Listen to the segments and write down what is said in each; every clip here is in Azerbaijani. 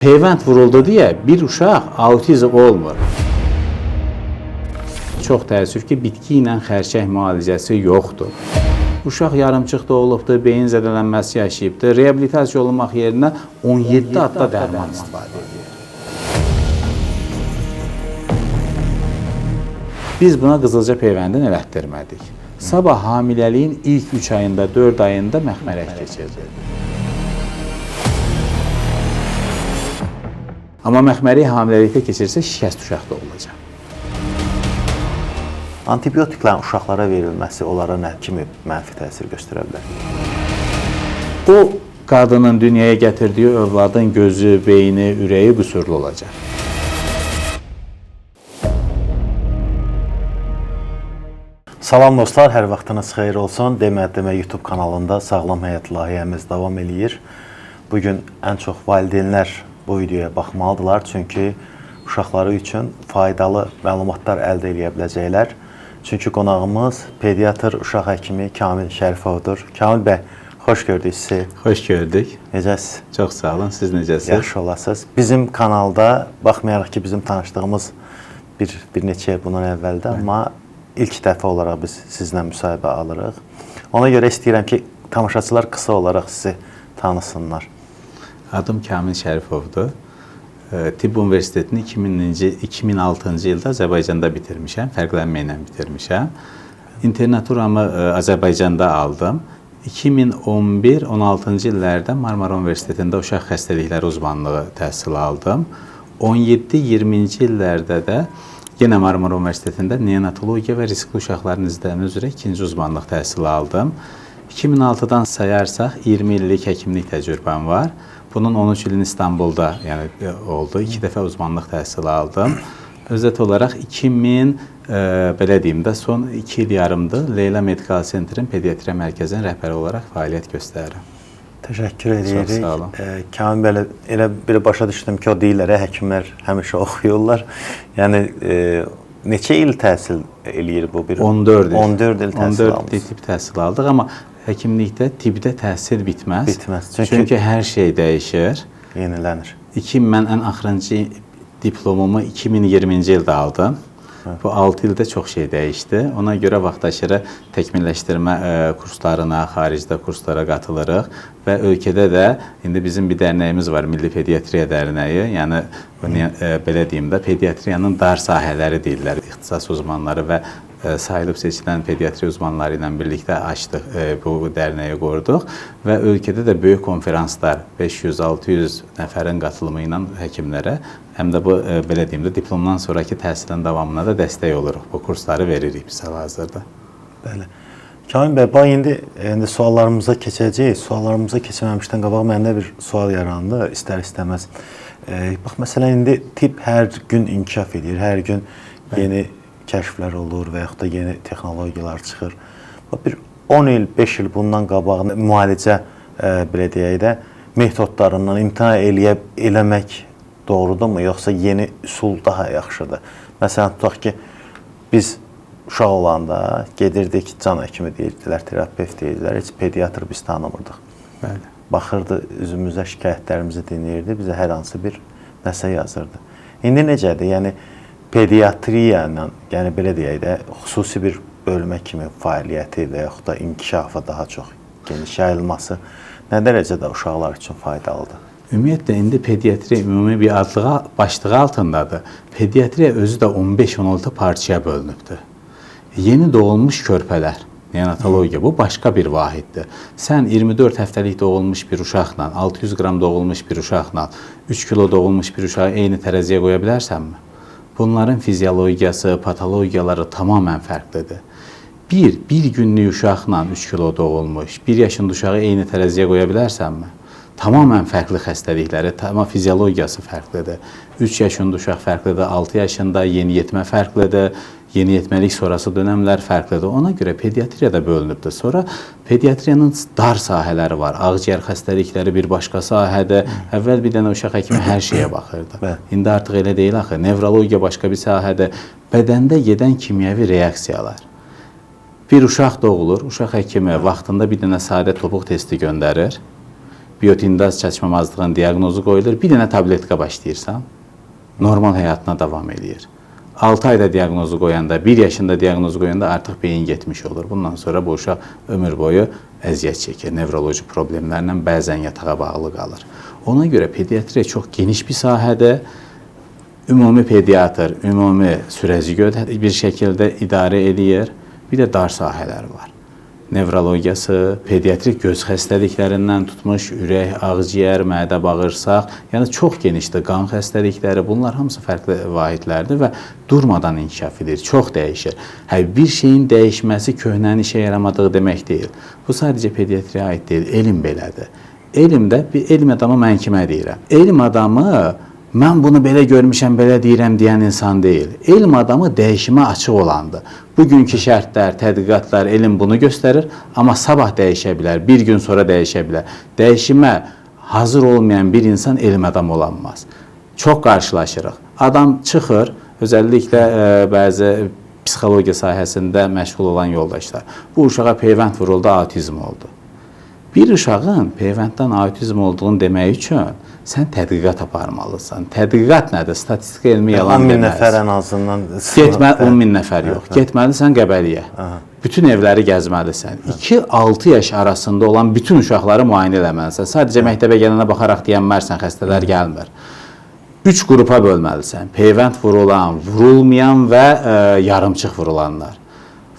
Peyvənd vuruldu deyə bir uşaq autizm olmur. Çox təəssüf ki, bitki ilə xərçəng müalicəsi yoxdur. Uşaq yarımçıq doğulubdur, beyin zədələnməsi yaşayıbdır. Reabilitasiya olunmaq yerinə 17 adda dərman istifadə edir. Biz buna qızılca peyvəndini elətdirmədik. Sabah hamiləliyin ilk 3 ayında, 4 ayında məxmərək keçirdi. Amma məxməri hamiləlikdə keçirsə şikəst uşaqda olacaq. Antibiotiklərin uşaqlara verilməsi onlara nə kimi mənfi təsir göstərə bilər? O, qadının dünyaya gətirdiyi övladın gözü, beyni, ürəyi qüsurlu olacaq. Salam dostlar, hər vaxtınız xeyir olsun. Demə YouTube kanalında Sağlam Həyat layihəmiz davam eləyir. Bugün ən çox valideynlər bu videoya baxmalıdırlar, çünki uşaqları üçün faydalı məlumatlar əldə edə biləcəklər. Çünki qonağımız pediatr uşaq həkimi Kamil Şərifovdur. Kamil bəy, xoş gördük sizi. Xoş gördük. Necəsiz? Çox sağ olun, siz necəsiniz? Yaxşı olasınız. Bizim kanalda, baxmayaraq ki, bizim tanışdığımız bir neçə il bundan əvvəldə, amma ilk dəfə olaraq biz sizinlə müsahibə alırıq. Ona görə istəyirəm ki, tamaşaçılar qısa olaraq sizi tanısınlar. Adım Kamil Şərifovdur. Tibb Universitetini 2006-cı ildə Azərbaycanda bitirmişəm, fərqlənməklə bitirmişəm. İnternaturamı Azərbaycanda aldım. 2011-16-cı illərdə Marmara Universitetində uşaq xəstəlikləri uzmanlığı təhsili aldım. 17-20-ci illərdə də yenə Marmara Universitetində neonatologiya və riskli uşaqların izlənmə üzrə ikinci uzmanlıq təhsili aldım. 2006-dan sayarsaq 20 illik həkimlik təcrübəm var. Bunun 13 ilini İstanbulda oldu. 2 dəfə uzmanlıq təhsili aldım. Özət olaraq belə deyim də, son 2 il yarımdır Leyla Medikal Centrin Pediatriya Mərkəzinin rəhbəri olaraq fəaliyyət göstərirəm. Təşəkkür edirik. Çox sağ olun. Kamil bəy, elə bir başa düşdüm ki, o deyirlər, həkimlər həmişə oxuyurlar. Yəni, neçə il təhsil eləyir bu? 14 il. 14 il təhsil almışsınız. 14 il tibb təhsil aldıq, amma həkimlikdə, tibbdə təhsil bitməz. Bitməz. Çünki hər şey dəyişir. Yenilənir. Mən ən axırıncı diplomumu 2020-ci ildə aldım. Bu 6 ildə çox şey dəyişdi. Ona görə vaxtaşırı təkmilləşdirmə kurslarına, xaricdə kurslara qatılırıq və ölkədə də indi bizim bir dərnəyimiz var, Milli Pediatriya Dərnəyi. Yəni, belə deyim də, pediatriyanın dar sahələri deyirlər. İxtisas uzmanları və sayılıb seçilən pediatriya uzmanları ilə birlikdə açdıq, bu dərnəyi qurduq və ölkədə də böyük konferanslar 500-600 nəfərin qatılımı ilə həkimlərə, həm də bu, belə deyim də, diplomdan sonraki təhsilin davamına da dəstək oluruq. Bu kursları veririk biz hal-hazırda. Bəli. Kamil bəy, bax, indi suallarımıza keçəcəyik. Suallarımıza keçməmişdən qabaq məndə bir sual yarandı, istər-istəməz. Bax, məsələn, indi tibb hər gün inkişaf edir, hər gün yeni kəşflər olur və yaxud da yeni texnologiyalar çıxır. Bir 10 il, 5 il bundan qabaq müalicə, belə deyək də, metodlarından imtina eləmək doğrudurmu, yoxsa yeni üsul daha yaxşıdır? Məsələn, tutaq ki, biz uşaq olanda gedirdik, can həkimi deyirdilər, terapevt deyirdilər, heç pediatr biz tanımırdıq. Bəli. Baxırdı, üzümüzə şikayətlərimizi dinləyirdi, bizə hər hansı bir nəsə yazırdı. İndi necədir? Yəni, pediatriya ilə, yəni belə deyək də, xüsusi bir bölmə kimi fəaliyyəti və yaxud da inkişafı daha çox geniş yayılması nə dərəcədə uşaqlar üçün faydalıdır? Ümumiyyətlə, indi pediatriya ümumi bir başlığı altındadır. Pediatriya özü də 15-16 parçaya bölünübdür. Yeni doğulmuş körpələr, neonatologiya, bu başqa bir vahiddir. Sən 24 həftəlik doğulmuş bir uşaqla, 600 qram doğulmuş bir uşaqla, 3 kilo doğulmuş bir uşağı eyni tərəziyə qoya bilərsənmi? Bunların fiziologiyası, patologiyaları tamamən fərqlidir. Bir günlük uşaqla 3 kilo doğulmuş, 1 yaşında uşağı eyni tərəziyə qoya bilərsənmi? Tamamən fərqli xəstəlikləri, fiziologiyası fərqlidir. 3 yaşında uşaq fərqlidir, 6 yaşında yeniyetmə fərqlidir, yeniyetməlik sonrası dönəmlər fərqlidir. Ona görə pediatriya da bölünübdür. Sonra pediatriyanın dar sahələri var. Ağciyər xəstəlikləri bir başqa sahədir. Əvvəl bir dənə uşaq həkimi hər şeyə baxırdı. İndi artıq elə deyil axı. Nevrologiya başqa bir sahədir. Bədəndə gedən kimyəvi reaksiyalar. Bir uşaq doğulur, uşaq həkimi vaxtında bir dənə sadə topuq testi göndərir. biotindaz çatışmamazlığının diaqnozu qoyulur, bir dənə tabletka başlayırsan, normal həyatına davam edir. 6 ayda diaqnozu qoyanda, 1 yaşında diaqnozu qoyanda artıq beyin getmiş olur. Bundan sonra bu uşaq ömür boyu əziyyət çəkir, nevroloji problemlərlə bəzən yatağa bağlı qalır. Ona görə pediatriya çox geniş bir sahədir. Ümumi pediatr, ümumi sürəcigot bir şəkildə idarə edir. Bir də dar sahələr var. Nevrologiyası, pediatrik göz xəstəliklərindən tutmuş, ürək, ağciyər, mədə, bağırsaq, yəni çox genişdir. Qan xəstəlikləri, bunlar hamısı fərqli vahidlərdir və durmadan inkişaf edir, çox dəyişir. Bir şeyin dəyişməsi köhnənin işə yaramadığı demək deyil. Bu sadəcə pediatriyə aid deyil, elm belədir. Elmdə, elm adamı mən kimə deyirəm? Elm adamı, mən bunu belə görmüşəm, belə deyirəm deyən insan deyil. Elm adamı dəyişimə açıq olandır. Bugünkü şərtlər, tədqiqatlar, elm bunu göstərir, amma sabah dəyişə bilər, bir gün sonra dəyişə bilər. Dəyişimə hazır olmayan bir insan elm adamı olanmaz. Çox qarşılaşırıq. Adam çıxır, özəlliklə bəzi psixologiya sahəsində məşğul olan yoldaşlar. Bu uşağa peyvənd vuruldu, autizm oldu. Bir uşağın peyvənddən autizm olduğunu demək üçün sən tədqiqat aparmalısan. Tədqiqat nədir? Statistika elmi yalan 10.000 deməz. nəfər ən azından. Getmə 10.000 nəfər yox. Getməlisən Qəbəliyə. Bütün evləri gəzməlisən. 2-6 yaş arasında olan bütün uşaqları müayinə eləməlisən. Sadəcə məktəbə gələnə baxaraq deyənmərsən, xəstələr gəlmir. 3 qrupa bölməlisən. Peyvənd vurulan, vurulmayan və yarımçıq vurulanlar.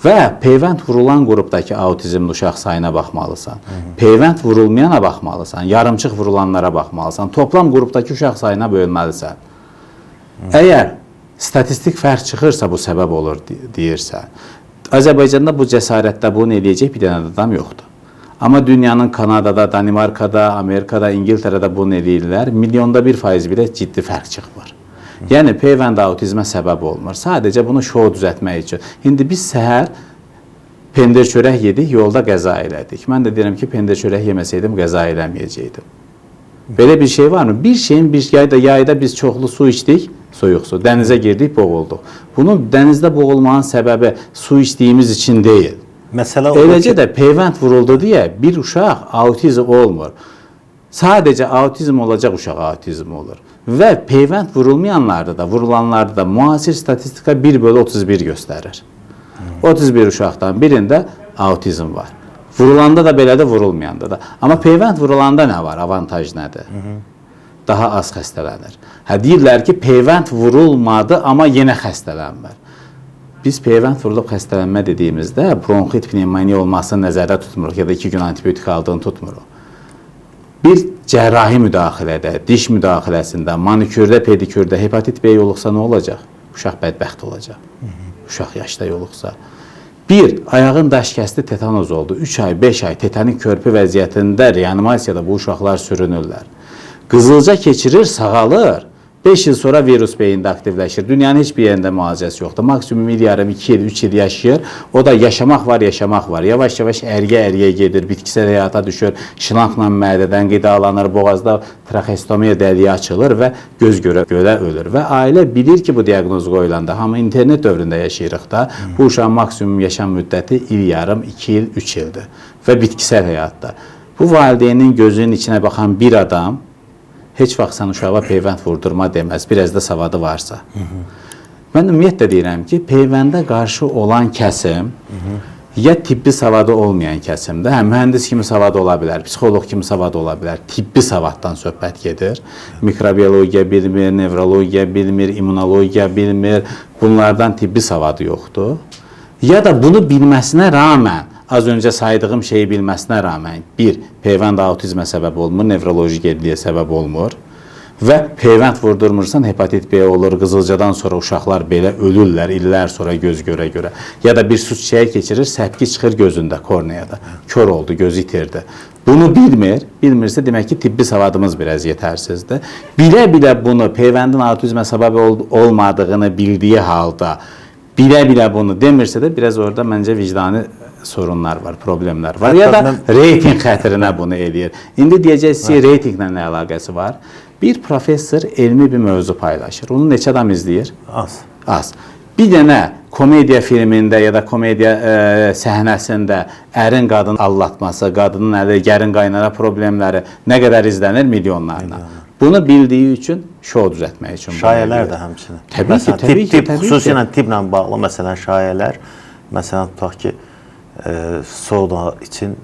Və peyvənd vurulan qrupdakı autizmli uşaq sayına baxmalısan. Peyvənd vurulmayana baxmalısan, yarımçıq vurulanlara baxmalısan. Toplam qrupdakı uşaq sayına bölməlisən. Əgər statistik fərq çıxırsa bu səbəb olur deyirsən. Azərbaycanda bu cəsarətdə bunu eləyəcək bir dənə adam yoxdur. Amma dünyanın Kanadada, Danimarkada, Amerikada, İngiltərədə bunu eləyirlər. Milyonda 1% belə ciddi fərq çıxmır. Yəni, peyvənd autizmə səbəb olmur. Sadəcə bunu şou düzəltmək üçün. İndi biz səhər pendir çörək yedik, yolda qəza elədik. Mən də deyirəm ki, pendir çörək yeməsəydim, qəza eləməyəcəkdim. Belə bir şey varmı? Bir şeyin bir yayda biz çoxlu su içdik, soyuq su. Dənizə girdik, boğulduq. Bunun dənizdə boğulmanın səbəbi su içdiyimiz üçün deyil. Eləcə də peyvənd vuruldu deyə bir uşaq autizm olmur. Sadəcə autizm olacaq uşaq autizm olur. Və peyvənd vurulmayanlarda da, vurulanlarda da müasir statistika 1/31 göstərir. 31 uşaqdan birində autizm var. Vurulanda da belədir, vurulmayanda da. Amma peyvənd vurulanda nə var? Avantaj nədir? Daha az xəstələnir. Deyirlər ki, peyvənd vurulmadı, amma yenə xəstələnmir. Biz peyvənd vurulub xəstələnmə dediyimizdə bronxit pnevmoniya olmasını nəzərdə tutmuruq ya da 2 gün antibiotik aldığını tutmuruq. Bir cərrahi müdaxilədə, diş müdaxiləsində, manikürdə, pedikürdə hepatit B yoluxsa nə olacaq? Uşaq bədbəxt olacaq. Uşaq yaşda yoluxsa. Bir, ayağın daş kəsdi, tetanoz oldu. 3 ay, 5 ay tetanik körpü vəziyyətində reanimasiyada bu uşaqlar sürünürlər. Qızılca keçirir, sağalır. 5 il sonra virus beyində aktivləşir. Dünyanın heç bir yerində müalicəsi yoxdur. Maksimum il yarım, 2 il, 3 il yaşayır. O da yaşamaq var, yaşamaq var. Yavaş-yavaş əriyə gedir, bitkisel həyata düşür. Şınaxla mədədən qidalanır, boğazda traxestomiya dəliyi açılır və göz görə ölür. Və ailə bilir ki, bu diaqnoz qoyulanda, hamı internet dövründə yaşayırıq da, bu uşağın maksimum yaşam müddəti il yarım, 2 il, 3 ildir. Və bitkisel həyatda. Bu valideynin gözünün içinə baxan bir adam heç vaxt sən uşağa peyvənd vurdurma deməz, biraz da savadı varsa. Mən ümumiyyətlə deyirəm ki, peyvəndə qarşı olan kəsim ya tibbi savadı olmayan kəsimdə, mühəndis kimi savadı ola bilər, psixoloq kimi savadı ola bilər, tibbi savaddan söhbət gedir. Mikrobiyologiya bilmir, nevrologiya bilmir, immunologiya bilmir, bunlardan tibbi savadı yoxdur. Ya da bunu bilməsinə rağmen, az öncə saydığım şeyi bilməsinə rağmen, bir, peyvənd autizmə səbəb olmur, nevroloji geriliyə səbəb olmur və peyvənd vurdurmursan, hepatit B olur, qızılcadan sonra uşaqlar belə ölürlər, illər sonra göz görə. Ya da bir su çiçəyi keçirir, səpki çıxır gözündə, korneyada, kör oldu, gözü itirdi. Bunu bilmirsə demək ki, tibbi savadımız biraz yetərsizdir. Bilə-bilə bunu peyvəndin autizmə səbəb olmadığını bildiyi halda, bilə-bilə bunu demirsə də biraz orada məncə vicdani sorunlar var, problemlər var. Ya da reyting xətrinə bunu eləyir. İndi deyəcəksiniz ki, reytinglə nə əlaqəsi var? Bir professor elmi bir mövzu paylaşır. Onu neçə adam izləyir? Az. Az. Bir dənə komediya filmində ya da komediya səhnəsində ərin qadın aldatması, qadının gərin qaynana problemləri nə qədər izlənir? Milyonlarla. Bunu bildiyi üçün şou düzəltmək üçün. Şayələr də həmçinin. Təbii ki. Xüsusilə tiplə bağlı məsələn şayələr, məsələn tutaq ki, soda için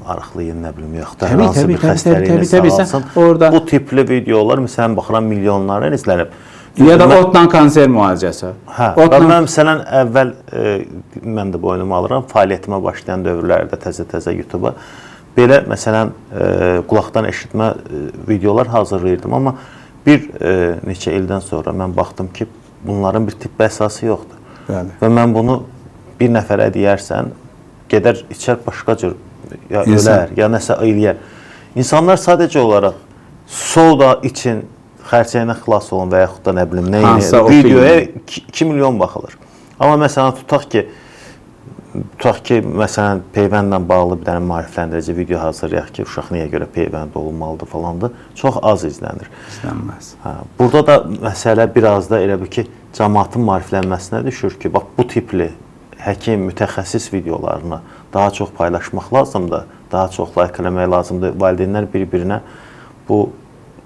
arıqlayın, nə bilim, yoxdur, hər hansı bir xəstəliyini sağalsın. Bu tipli videolar, məsələn, baxıram, milyonlara izlənib. Ya da otla kanser müalicəsi. Mən məsələn, əvvəl, mən də boynumu alıram, fəaliyyətimə başlayan dövrlərdə təzə-təzə YouTube-a belə, məsələn, qulaqdan eşitmə videolar hazırlayırdım. Amma bir neçə ildən sonra mən baxdım ki, bunların bir tibb əsası yoxdur. Və mən bunu bir nəfərə deyərsən, gedər, içər başqa cür, ya ölər, ya nəsə eləyər. İnsanlar sadəcə olaraq soda için xərçəyinə xilas olun və yaxud da nə bilim, videoya 2 milyon baxılır. Amma məsələn, tutaq ki, məsələn, peyvəndlə bağlı bir dənə maarifləndirici video hazırlayaq ki, uşaq niyə görə peyvənd olunmalıdır falandır, çox az izlənir. İzlənməz. Burada da məsələ biraz da elə bir ki, cəmaatın maariflənməsinə düşür ki, bax, bu tipli həkim, mütəxəssis videolarını daha çox paylaşmaq lazımdır, daha çox like eləmək lazımdır. Valideynlər bir-birinə bu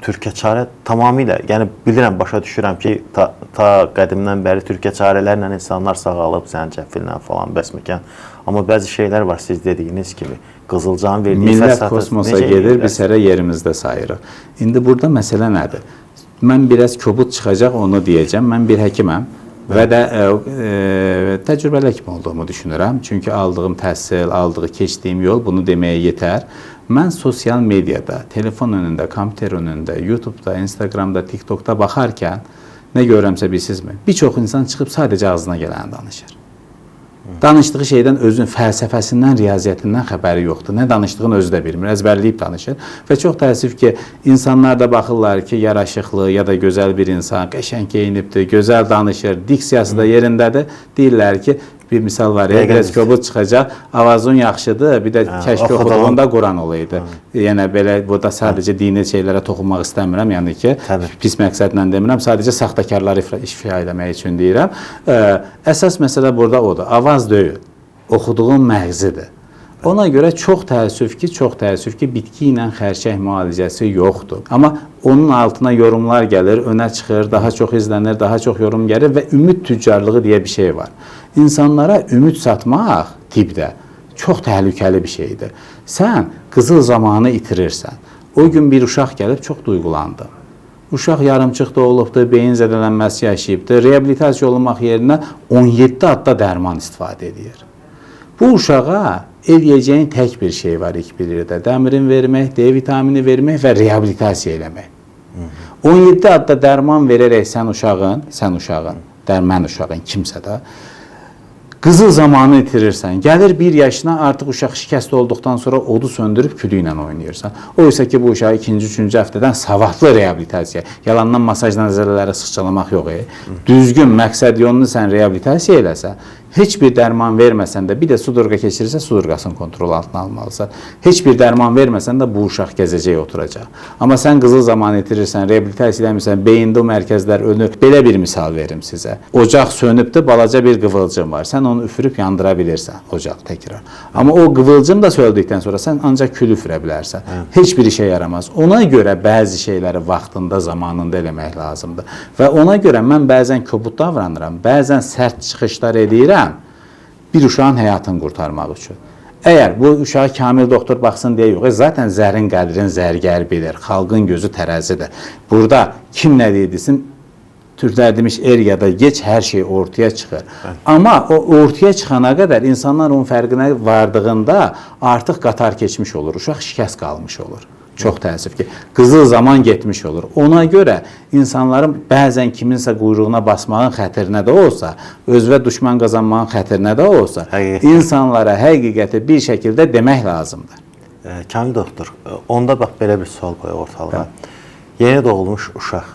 Türkiyə çarə tamamilə, yəni bilirəm, başa düşürəm ki, ta qədimdən bəri Türkiyə çarələrlə insanlar sağalıb, zəncəfillə falan, bəsməkən. Amma bəzi şeylər var, siz dediyiniz kimi, Qızılcanın verdiyi millət kosmosa gedir, biz hərə yerimizdə sayırıq. İndi burada məsələ nədir? Mən biraz kobud çıxacaq, onu deyəcəm. Mən bir həkiməm və də təcrübəli həkim olduğumu düşünürəm. Çünki aldığım təhsil, keçdiyim yol bunu deməyə yetər. Mən sosial mediada, telefon önündə, kompüter önündə, YouTube'da, Instagram'da, TikTok'da baxarkən nə görürəmsə bilsizmi? Bir çox insan çıxıb sadəcə ağzına gələni danışır. Danışdığı şeydən özün fəlsəfəsindən, riyaziyyətindən xəbəri yoxdur. Nə danışdığını özü də bilmir, əzbərləyib danışır. Və çox təəssüf ki, insanlar da baxırlar ki, yaraşıqlı ya da gözəl bir insan, qəşəng geyinibdir, gözəl danışır, diksiyası da yerindədir. Deyirlər ki, bir misal var ya, biraz kobud çıxacaq, avazın yaxşıdır, bir də kəşki oxuduğunda Quran olaydı. Yəni, belə, burada sadəcə dini şeylərə toxunmaq istəmirəm, yəni ki, pis məqsədlə demirəm, sadəcə saxtakarları ifşa eləmək üçün deyirəm. Əsas məsələ burada odur, avaz deyil, oxuduğun məğzidir. Ona görə çox təəssüf ki, bitki ilə xərçək müalicəsi yoxdur. Amma onun altına yorumlar gəlir, önə çıxır, daha çox izlənir, daha çox yorum gəlir və ümid tüccarlığı deyə bir şey var. İnsanlara ümid satmaq tibbdə çox təhlükəli bir şeydir. Sən qızıl zamanı itirirsən. O gün bir uşaq gəlib çox duyğulandı. Uşaq yarımçıq da olubdur, beyin zədələnməsi yaşayıbdır. Reabilitasiya olunmaq yerinə 17 adda dərman istifadə edir. Bu uşağa eləyəcəyin tək bir şey var ilk bilirdə. Dəmirin vermək, D vitamini vermək və reabilitasiya eləmək. 17 adda dərman verərək sən uşağın, mən uşağın, kimsə də, qızıl zamanı itirirsən. Gəlir 1 yaşına, artıq uşaq şikəst olduqdan sonra odu söndürüb külü ilə oynayırsan. Oysa ki, bu uşağı 2-3-cü həftədən savadlı reabilitasiya, yalandan masajla zələləri sıxçalamaq yox. Düzgün məqsəd yolunu sən reabilitasiya eləsə, heç bir dərman verməsən də, bir də sudurqa keçirirsə, sudurqasını kontrol altına almalısan. Heç bir dərman verməsən də bu uşaq gəzəcək, oturacaq. Amma sən qızıl zamanı itirirsən, reabilitasiya eləmirsən, beyində o mərkəzlər ölür. Belə bir misal verim sizə. Ocaq sönübdür, balaca bir qıvılcım var. Sən onu üfürüb yandıra bilirsən, ocaq təkrar. Amma o qıvılcım da söndükdən sonra sən ancaq kül üfürə bilərsən. Heç bir işə yaramaz. Ona görə bəzi şeyləri vaxtında, zamanında eləmək lazımdır. Və ona görə mən bəzən kobud davranıram, bəzən sərt çıxışlar edirəm. Bir uşağın həyatını qurtarmaq üçün. Əgər bu uşağa kamil doktor baxsın deyə yox, zaten zərin qədrin zərgər bilir, xalqın gözü tərəzidir. Burada kim nə deyilsin, Türklər demiş, er ya da geç hər şey ortaya çıxır. Amma o ortaya çıxana qədər insanlar onun fərqinə vardığında artıq qatar keçmiş olur, uşaq şikəst qalmış olur. Çox təəssüf ki, qızıl zaman getmiş olur. Ona görə insanların bəzən kiminsə quyruğuna basmağın xətrinə də olsa, özvə düşman qazanmağın xətrinə də olsa, insanlara həqiqəti bir şəkildə demək lazımdır. Kamil doktor, onda bax belə bir sual qoyaq ortalığa. Yeni doğulmuş uşaq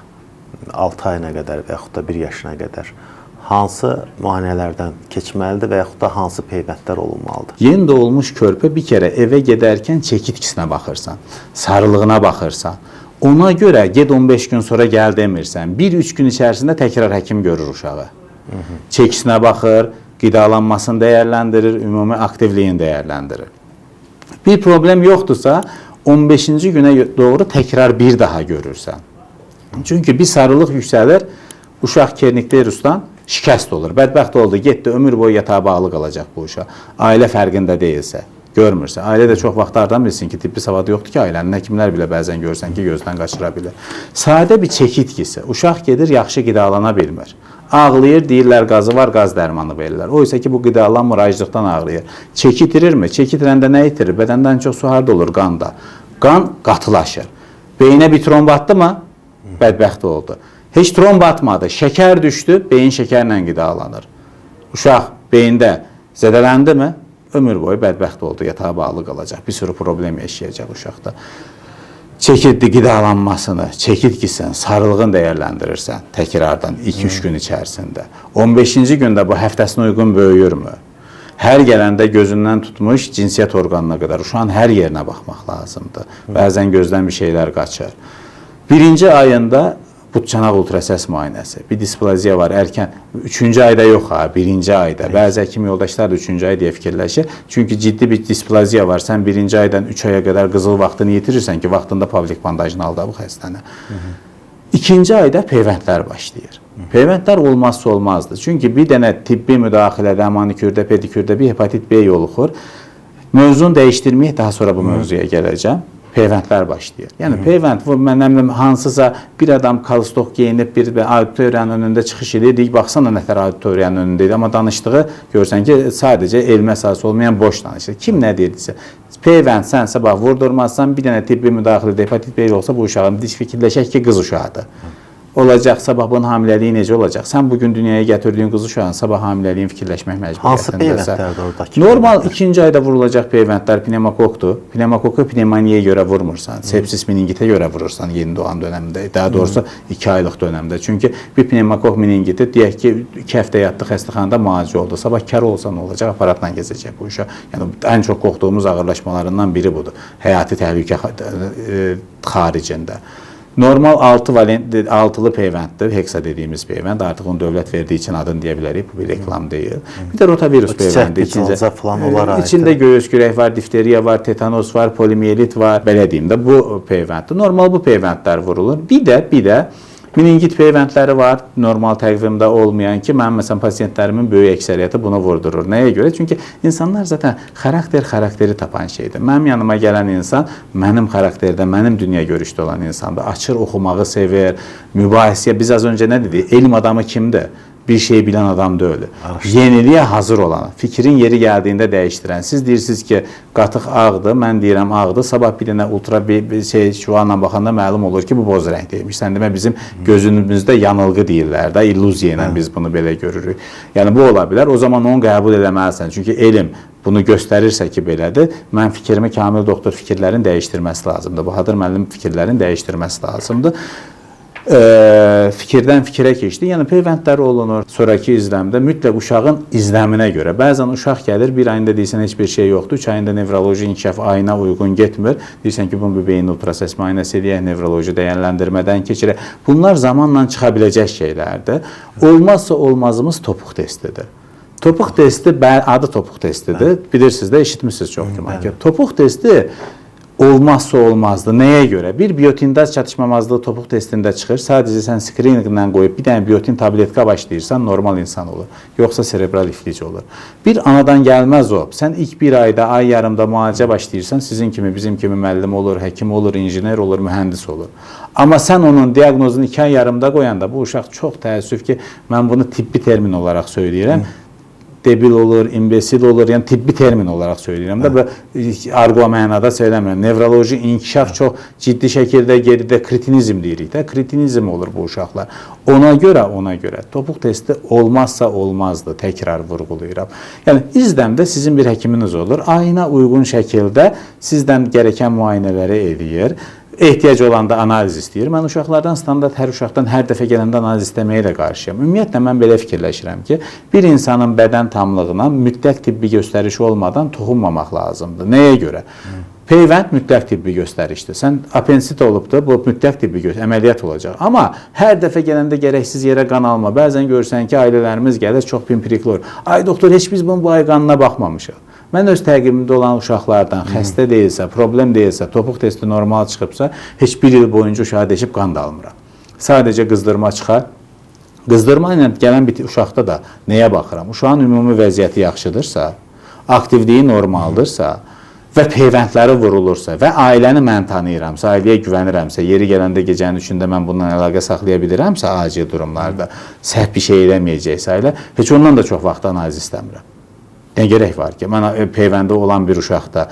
6 ayına qədər və yaxud da 1 yaşına qədər hansı müayinələrdən keçməlidir və yaxud da hansı peyvəndlər olunmalıdır? Yeni doğulmuş körpə bir kərə evə gedərkən çəkitkisinə baxırsan, sarılığına baxırsan. Ona görə ged 15 gün sonra gəl demirsən. 1-3 gün içərisində təkrar həkim görür uşağı. Çəkisinə baxır, qidalanmasını dəyərləndirir, ümumi aktivliyini dəyərləndirir. Bir problem yoxdursa, 15-ci günə doğru təkrar bir daha görürsən. Çünki bir sarılıq yüksəlir, uşaq kernikterusdan şikəst olur. Bədbəxt oldu, getdi, ömür boyu yatağa bağlı qalacaq bu uşaq. Ailə fərqində deyilsə, görmürsə. Ailə də çox vaxtlardan bilsin ki, tibbi savadı yoxdur ki, ailənin həkimlər belə bəzən görsən ki, gözdən qaçıra bilir. Sadə bir çəkitkisi, uşaq gedir, yaxşı qidalana bilmir. Ağlayır, deyirlər qazı var, qaz dərmanı verirlər. Oysa ki, bu qidalanmır, aclıqdan ağrıyır. Çəkitirirmi? Çəkitirəndə nə itirir? Bədəndən çox su harda olur? Qanda. Qan qatılaşır. Beyinə bir tromb atdı mı? Bədbəxt oldu. Heç tromb atmadı, şəkər düşdü, beyin şəkərlə qidalanır. Uşaq beyində zədələndi mi? Ömür boyu bədbəxt oldu, yatağa bağlı qalacaq. Bir sürü problem yaşayacaq uşaqda. Çəkirdi qidalanmasını, çəkitkisən, sarılığını dəyərləndirirsən təkrardan 2-3 gün içərisində. 15-ci gündə bu həftəsinə uyğun böyüyürmü? Hər gələndə gözündən tutmuş cinsiyyət orqanına qədər uşağın hər yerinə baxmaq lazımdır. Bəzən gözdən bir şeylər qaçır. Birinci ayında butçanaq ultrasəs müayinəsi. Bir displaziya var erkən. 3-cü ayda yox ha, 1-ci ayda. Bəzi həkim yoldaşlar da 3-cü ay deyə fikirləşir. Çünki ciddi bir displaziya var. Sən 1-ci aydan 3 aya qədər qızıl vaxtını yetirirsən ki, vaxtında pavlik bandajını al da bu xəstəni. 2-ci ayda peyvəndlər başlayır. Peyvəndlər olmazsa olmazdır. Çünki bir dənə tibbi müdaxilədə, manikürdə, pedikürdə bir hepatit B yoluxur. Mövzunu dəyişdirməyək, daha sonra bu mövzuya gələcəm. Peyvəndlər başlayır. Yəni peyvənd, mənəmlə hansısa bir adam kalstok geyinib bir auditoriyanın önündə çıxış edir, deyik, baxsana nətər auditoriyanın önündəydi, amma danışdığı görsən ki, sadəcə elmə əsası olmayan boş danışır. Kim nə deyirdisə, peyvənd sənsə, bax, vurdurmazsan, bir dənə tibbi müdaxilədə hepatit B olsa bu uşağın fikirləşək ki, qız uşağıdır. Olacaq, sabah bunun hamiləliyi necə olacaq? Sən bugün dünyaya gətirdiyin qız uşağın sabah hamiləliyin fikirləşmək məcburiyyətindəsə. Hansı peyvəndlərdir oradakı? Normal 2-ci ayda vurulacaq peyvəndlər pnevmokokdur. Pnevmokoku pnevmoniyaya görə vurmursan, sepsis meningitə görə vurursan yeni doğan dönəmdə, daha doğrusu 2 aylıq dönəmdə. Çünki bir pnevmokok meningiti deyək ki, 2 həftə yatdı xəstəxanada müalicə oldu. Sabah kar olsa nə olacaq? Aparatla gəzəcək bu uşaq. Yəni ən çox qorxduğumuz ağırlaşmalarından biri budur. Həyati təhlükə xaricində. Normal 6-lı peyvənddir, heksa dediyimiz peyvənd. Artıq onu dövlət verdiyi üçün adını deyə bilərik, bu bir reklam deyil. Bir də rotavirus peyvəndi. İçində göğüs kürək var, difteriya var, tetanos var, polimiyelit var. Belə deyim də, bu peyvənddir. Normal bu peyvəndlər vurulur. Bir də meningit peyvəndləri var, normal təqvimdə olmayan ki, mənim məsələn pasiyentlərimin böyük əksəriyyəti bunu vurdurur. Nəyə görə? Çünki insanlar zaten xarakteri tapan şeydir. Mənim yanıma gələn insan mənim xarakterdə, mənim dünya görüşdə olan insandır. Açır, oxumağı sevir, mübahisəyə. Biz az öncə nə dedik? Elm adamı kimdir? Bir şey bilən adam deyil. Yeniliyə hazır olan, fikrin yeri gəldiyində dəyişdirən. Siz deyirsiniz ki, qatıq ağdır, mən deyirəm ağdır. Sabah bir dənə ultra bir şey şüanla baxanda məlum olur ki, bu boz rəngdəymiş. Sən demə bizim gözümüzdə yanılğı deyirlər də, illüziya ilə biz bunu belə görürük. Yəni bu ola bilər. O zaman onu qəbul eləməlisən. Çünki elm bunu göstərirsə ki, belədir. Mən fikrimi Kamil doktor fikirlərin dəyişdirməsi lazımdır. Bahadır müəllim fikirlərin dəyişdirməsi lazımdır. Fikirdən fikrə keçdi. Yəni peyvəndlər olunur. Sonraki izləmdə mütləq uşağın izləminə görə. Bəzən uşaq gəlir, bir ayında deyirsən heç bir şey yoxdur. 3 ayında nevroloji inkişaf ayına uyğun getmir. Deyirsən ki, bunu bir beyin ultrasəs müayinəsi eləyək, nevroloji dəyərləndirmədən keçirək. Bunlar zamanla çıxa biləcək şeylərdir. Olmazsa olmazımız topuq testidir. Topuq testi, adı topuq testidir. Bilirsiniz də, eşitmişsiniz çox güman ki. Topuq testi olmazsa olmazdı. Nəyə görə? Bir biotindaz çatışmamazlığı topuq testində çıxır. Sadəcə sən skrininglə qoyub bir dənə biotin tabletka başlayırsan normal insan olur. Yoxsa serebral iflic olur. Bir anadan gəlməz o. Sən ilk bir ayda, ay yarımda müalicə başlayırsan sizin kimi, bizim kimi müəllim olur, həkim olur, injiner olur, mühəndis olur. Amma sən onun diaqnozunu 2 ay yarımda qoyanda bu uşaq çox təəssüf ki, mən bunu tibbi termin olaraq söyləyirəm. Debil olur, imbesil olur, yəni tibbi termin olaraq söyləyirəm də, argo mənada söyləmirəm. Nevroloji inkişaf çox ciddi şəkildə geridə kritinizm deyirik də, kritinizm olur bu uşaqlar. Ona görə topuq testi olmazsa olmazdı, təkrar vurğulayıram. Yəni izləmdə sizin bir həkiminiz olur, ayına uyğun şəkildə sizdən gərəkən müayinələri eləyir. Ehtiyac olanda analiz istəyir. Mən uşaqlardan standart hər uşaqdan hər dəfə gələndə analiz istəməyə də qarşıyam. Ümumiyyətlə mən belə fikirləşirəm ki, bir insanın bədən tamlığına mütləq tibbi göstərişi olmadan toxunmamaq lazımdır. Nəyə görə? Peyvənd mütləq tibbi göstərişdir. Sən apendisit olubdur, bu mütləq tibbi əməliyyat olacaq. Amma hər dəfə gələndə gərəksiz yerə qan alma. Bəzən görürsən ki, ailələrimiz gəlir, çox pimpirikli olur. Ay doktor, heç biz bunun bu ay qanına baxmamışıq. Mən öz təqibimdə olan uşaqlardan xəstə deyilsə, problem deyilsə, topuq testi normal çıxıbsa, heç bir il boyunca uşağı deşib qan da almıram. Sadəcə qızdırma çıxar. Qızdırma ilə gələn bir uşaqda da nəyə baxıram? Uşağın ümumi vəziyyəti yaxşıdırsa, aktivliyi normaldırsa və peyvəndləri vurulursa və ailəni mən tanıyıramsa, ailəyə güvənirəmsə, yeri gələndə gecənin üçündə mən bundan əlaqə saxlaya bilirəmsə, acil durumlarda səhv bir şey eləməyəcəksə ailə, heç ondan da çox vaxt analiz istəmirəm. Nə gərək var ki, mən peyvəndə olan bir uşaqda,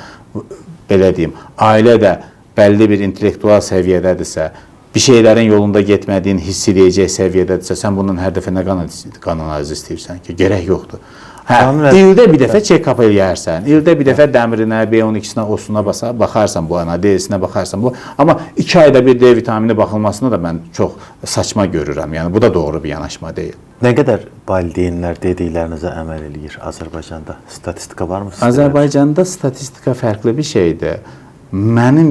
belə deyim, ailə də bəlli bir intellektual səviyyədədirsə, bir şeylərin yolunda getmədiyini hiss edəcək səviyyədədirsə, sən bunun hər dəfə nə qan analizi istəyirsən ki, gərək yoxdur. Hə, ildə bir dəfə check-up eləyərsən, ildə bir dəfə dəmirinə, B12-sinə, O-suna baxarsan bu ana, D-sinə baxarsan bu. Amma 2 ayda bir D vitamini baxılmasını da mən çox saçma görürəm. Yəni bu da doğru bir yanaşma deyil. Nə qədər valideynlər dediklərinizə əməl eləyir Azərbaycanda? Statistika var mı sizdə? Azərbaycanda statistika fərqli bir şeydir. Mənim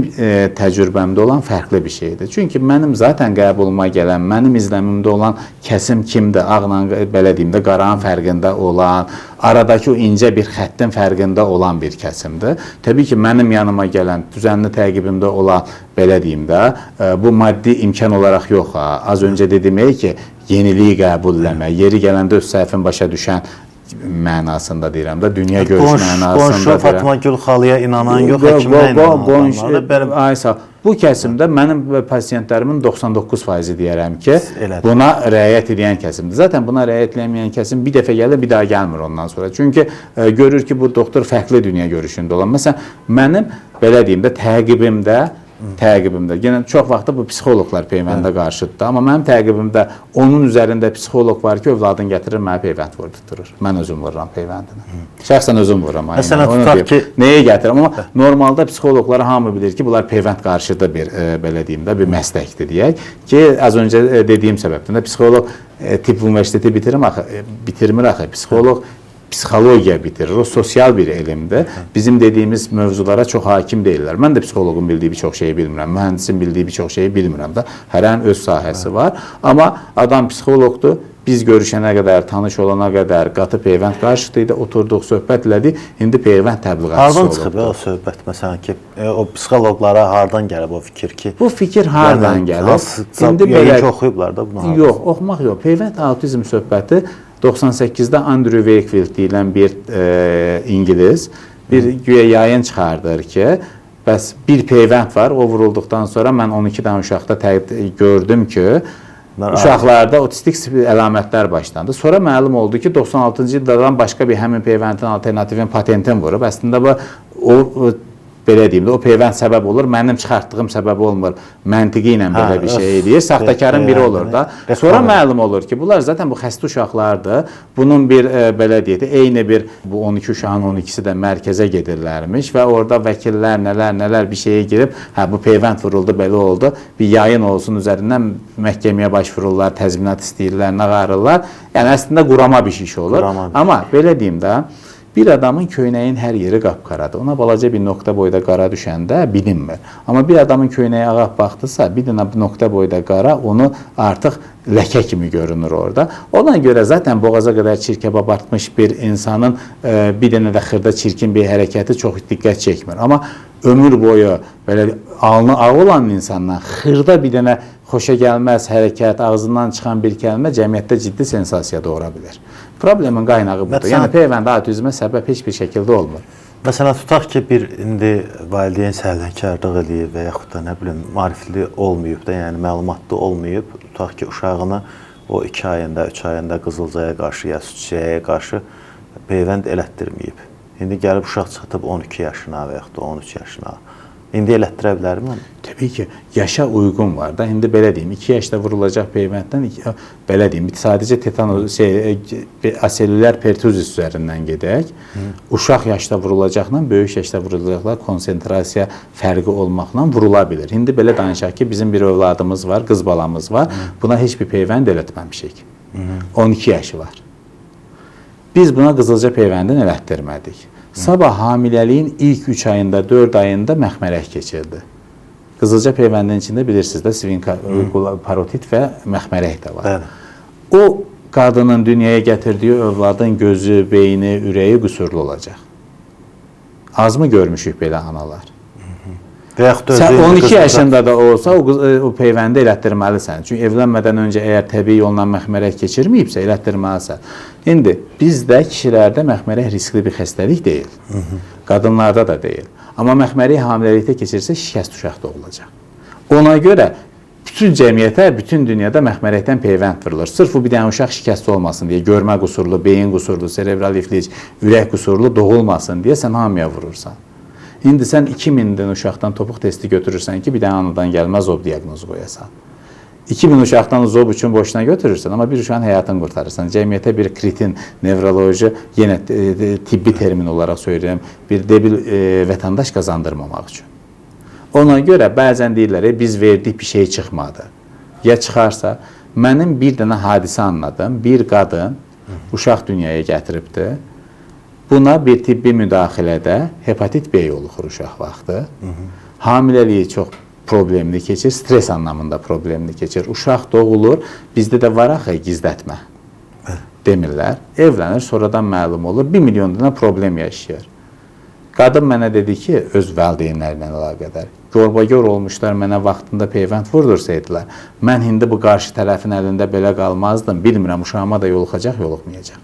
təcrübəmdə olan fərqli bir şeydir. Çünki mənim zaten qəbuluma gələn, mənim izləmimdə olan kəsim kimdir? Ağla, belə deyim də, qaranın fərqində olan, aradakı o incə bir xəttin fərqində olan bir kəsimdir. Təbii ki, mənim yanıma gələn, düzənli təqibimdə olan, belə deyim də, bu maddi imkan olaraq yox. Az öncə dediyim ki, yeniliyi qəbulləmə, yeri gələndə öz səhvin başa düşən mənasında deyirəm də, dünya görüş mənasında deyirəm. Qonşu Fatma Gül xalıya inanan yox, həkimə inanan adamlar. Bu kəsimdə mənim pasiyentlərimin 99% deyərəm ki, buna rəayət edən kəsimdir. Zaten buna rəayət etməyən kəsim bir dəfə gəlir, bir daha gəlmir ondan sonra. Çünki görür ki, bu doktor fərqli dünya görüşündə olan. Məsələn, mənim, belə deyim də, təqibimdə, yenə çox vaxtda bu psixoloqlar peyvəndə qarşıdır. Amma mənim təqibimdə onun üzərində psixoloq var ki, övladını gətirir, mənə peyvənd vurdurur. Mən özüm vururam peyvəndini. Şəxsən özüm vururam. Nəyə gətirirəm? Amma normalda psixoloqları hamı bilir ki, bunlar peyvənd qarşıda bir, belə deyim də, bir məsləkdir deyək ki, az öncə dediyim səbəbdən də psixoloq tibb universiteti bitirmir axı. Psixoloq psixologiya bitirir, o sosial bir elmdir. Bizim dediyimiz mövzulara çox hakim deyirlər. Mən də psixoloqun bildiyi bir çox şeyi bilmirəm, mühəndisin bildiyi bir çox şeyi bilmirəm də. Hərənin öz sahəsi var. Amma adam psixoloqdur, biz görüşənə qədər, tanış olana qədər qatı peyvənd qarşıdaydı, oturduq, söhbət elədik, indi peyvənd təbliğatçısı olub. Hardan çıxıb o söhbət, məsələn ki, o psixoloqlara hardan gəlib o fikir ki? Bu fikir hardan gəlib? İndi belə oxuyublar da bunu. Yox, oxumaq yox. Peyvənd autizm söhbəti 98-də Andrew Wakefield deyilən bir İngiliz bir güya yayın çıxardır ki, bəs bir peyvənd var, o vurulduqdan sonra mən 12 dənə uşaqda gördüm ki, uşaqlarda otistik əlamətlər başlandı. Sonra məlum oldu ki, 96-cı illərdən başqa bir həmin peyvəndin alternativin patentini vurub. Əslində o belə deyim də, o peyvənd səbəb olur, mənim çıxartdığım səbəb olmur, məntiqi ilə belə bir şey eləyir, saxtakarın biri olur da. Sonra məlum olur ki, bunlar zaten bu xəstə uşaqlardır, bunun bir, belə deyək də, eyni bir, bu 12 uşağın 12-si də mərkəzə gedirlərmiş və orada vəkillər, nələr bir şeyə girib, hə, bu peyvənd vuruldu, belə oldu, bir yayın olsun üzərindən məhkəməyə başvururlar, təzminat istəyirlər, nağarırlar, yəni əslində qurama bir şey olur. Amma belə deyim də, bir adamın köynəyin hər yeri qapqaradır. Ona balaca bir nöqtə boyda qara düşəndə bilinmir. Amma bir adamın köynəyi ağaq baxdısa, bir dənə nöqtə boyda qara onu artıq ləkə kimi görünür orada. Ona görə zaten boğaza qədər çirkəb abartmış bir insanın bir dənə də xırda çirkin bir hərəkəti çox diqqət çəkmir. Amma ömür boyu belə alnı ağ olan insandan xırda bir dənə xoşa gəlməz hərəkət, ağzından çıxan bir kəlmə cəmiyyətdə ciddi sensasiya doğura bilir. Problemin qaynağı budur. Yəni peyvənd autizmə səbəb heç bir şəkildə olmur. Məsələn, tutaq ki, bir indi valideyn səhlənkarlıq eləyir və yaxud da nə bilim maarifli olmayıb da, yəni məlumatlı olmayıb, tutaq ki, uşağını o 2 ayında, 3 ayında qızılcaya qarşı ya südçəyə qarşı peyvənd elətdirməyib. İndi gəlib uşaq çatıb 12 yaşına və yaxud da 13 yaşına. İndi elətdirə bilərmi onu? Təbii ki, yaşa uyğun var da. İndi belə deyim, 2 yaşda vurulacaq peyvənddən, belə deyim, sadəcə aselülər pertuzis üzərindən gedək. Uşaq yaşda vurulacaqla, böyük yaşda vurulacaqlar konsentrasiya fərqi olmaqla vurula bilir. İndi belə danışaq ki, bizim bir övladımız var, qız balamız var. Buna heç bir peyvənd elətməmişik. 12 yaşı var. Biz buna qızılca peyvəndini elətdirmədik. Sabah hamiləliyin ilk 3 ayında, 4 ayında məxmərək keçirdi. Qızılca peyvəndinin içində bilirsiniz də svinka, parotit və məxmərək də var. Bəli. O qadının dünyaya gətirdiyi övladın gözü, beyni, ürəyi qüsurlu olacaq. Az mı görmüşük belə analar? Və yaxud da Sən özü 12 qızılca- yaşında da olsa o peyvəndi elətdirməlisən. Çünki evlənmədən öncə əgər təbii yolla məxmərək keçirməyibsə elətdirməlisən. İndi bizdə kişilərdə məxmərək riskli bir xəstəlik deyil. Qadınlarda da deyil. Amma məxmərək hamiləlikdə keçirsə şikəst uşaq doğulacaq. Ona görə bütün cəmiyyətə, bütün dünyada məxmərəkdən peyvənd vurulur. Sırf o bir dənə uşaq şikəst olmasın deyə, görmə qüsurlu, beyin qüsurlu, serebral iflic, ürək qüsurlu doğulmasın deyə sən hamıya vurursan. İndi sən 2000-dən uşaqdan topuq testi götürürsən ki, bir dənə anadan gəlmə zob diaqnozu qoyasan. 2000 uşaqdan zob üçün boşuna götürürsən, amma bir uşağın həyatını qurtarırsan. Cəmiyyətə bir kritin, nevroloji, yenə tibbi termin olaraq söyləyirəm, bir debil vətəndaş qazandırmamaq üçün. Ona görə bəzən deyirlər, biz verdik bir şey çıxmadı. Ya çıxarsa, mənim bir dənə hadisə anladım, bir qadın uşaq dünyaya gətiribdi. Buna bir tibbi müdaxilədə hepatit B yoluxur uşaq vaxtı. Hamiləliyi çox problemli keçir, stres anlamında problemli keçir. Uşaq doğulur, bizdə də var axı gizlətmə demirlər. Evlənir, sonradan məlum olur, 1 milyon dənə problem yaşayır. Qadın mənə dedi ki, öz valideynlərlə əlaqədar, gorbagor olmuşlar, mənə vaxtında peyvənd vurdursaydılar, mən indi bu qarşı tərəfin əlində belə qalmazdım, bilmirəm, uşağıma da yoluxacaq, yoluxmayacaq.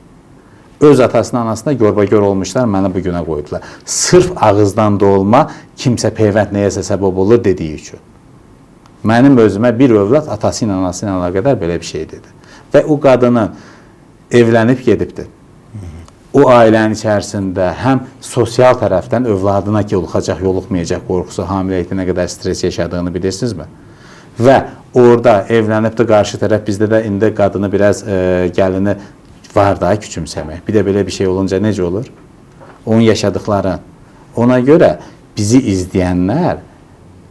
Öz atasına, anasına gorbagor olmuşlar, mənə bu günə qoydular. Sırf ağızdan dolma, kimsə peyvənd nəyəsə səbəb olur dediyi üçün. Mənim özümə bir övlad atası ilə, anası ilə əlaqədar belə bir şey dedi. Və o qadının evlənib gedibdir. O ailənin içərisində həm sosial tərəfdən övladına ki, yoluxacaq, yoluxmayacaq qorxusu, hamiləlikdə nə qədər stres yaşadığını bilirsinizmi? Və orada evlənibdir, qarşı tərəf bizdə də indi qadını biraz gəlini var da küçümsəmək. Bir də belə bir şey olunca necə olur? Onun yaşadıkları. Ona görə bizi izləyənlər,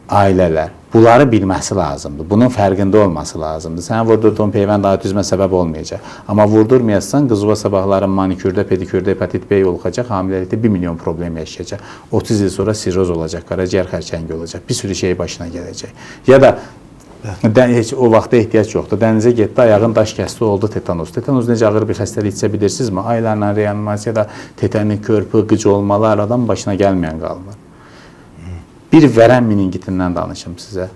ailələr, bunları bilməsi lazımdır. Bunun fərqində olması lazımdır. Sən vurdurduğun peyvənd autizmə səbəb olmayacaq. Amma vurdurmayasan, qızıva sabahların manikürdə, pedikürdə hepatit B yoluxacaq, hamiləlikdə 1 milyon problem yaşayacaq. 30 il sonra sirroz olacaq, qaraciyər xərçəngi olacaq, bir sürü şey başına gələcək. Ya da heç o vaxta ehtiyac yoxdur. Dənizə getdi, ayağın daş kəsdi, oldu tetanos. Tetanos necə ağır bir xəstəliksə bilirsinizmi? Aylarla reanimasiyada tetanik körpü, qıc olmalar, adam başına gəlməyən qalmır. Bir vərəm meningitindən danışım sizə.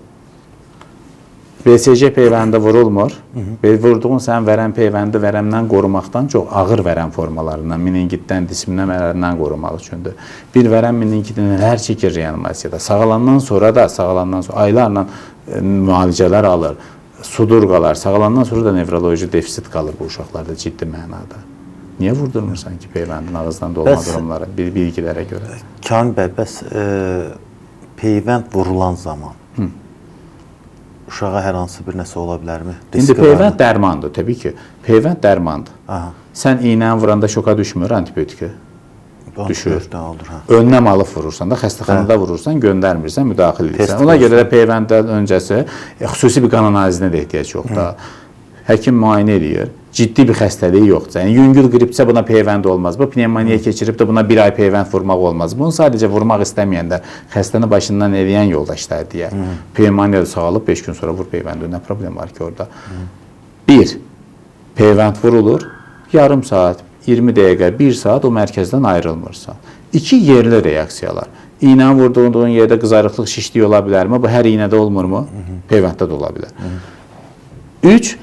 BCG peyvəndi vurulmur. Vurduğun sən vərəm peyvəndi vərəmdən qorumaqdan çox ağır vərəm formalarından, meningitdən, disminəmələrindən qorumaq üçündür. Bir vərəm meningiti nələr çəkir reanimasiyada. Sağalandan sonra da, aylarla müalicələr alır, sudurqalar, sağalandan sonra da nevroloji defisit qalır bu uşaqlarda ciddi mənada. Niyə vurdurmursan ki, peyvəndin ağızdan dolma durumları, bilgilərə görə? Kamil bəy, bəs peyvənd vurulan zaman uşağa hər hansı bir nəsə ola bilərmi? İndi peyvənd dərmandır, təbii ki. Peyvənd dərmandır. Sən iynəni vuranda şoka düşmür antibiyotiki. Düşür. Önləm alıb vurursan da, xəstəxanada vurursan, göndərmirsən, müdaxilə edirsən. Ona görə də peyvənddən öncəsi xüsusi bir qan analizinə də ehtiyac yoxdur. Həkim müayinə edir, ciddi bir xəstəliyi yoxdur. Yəni, yüngül qripsə buna peyvənd olmaz. Bu pneumoniya keçirib də buna 1 ay peyvənd vurmaq olmaz. Bunu sadəcə vurmaq istəməyəndə, xəstəni başından eləyən yoldaşlar deyə. Pneumoniya sağalıb 5 gün sonra vur peyvəndi. Nə problem var ki orada? 1. Peyvənd vurulur, yarım saat, 20 dəqiqə, 1 saat o mərkəzdən ayrılmırsan. 2. Yerli reaksiyalar. İynəni vurduğun yerdə qızarıqlıq, şişlik ola bilərmi? Bu hər iynədə olmurmu? Peyvənddə də ola bilər. 3.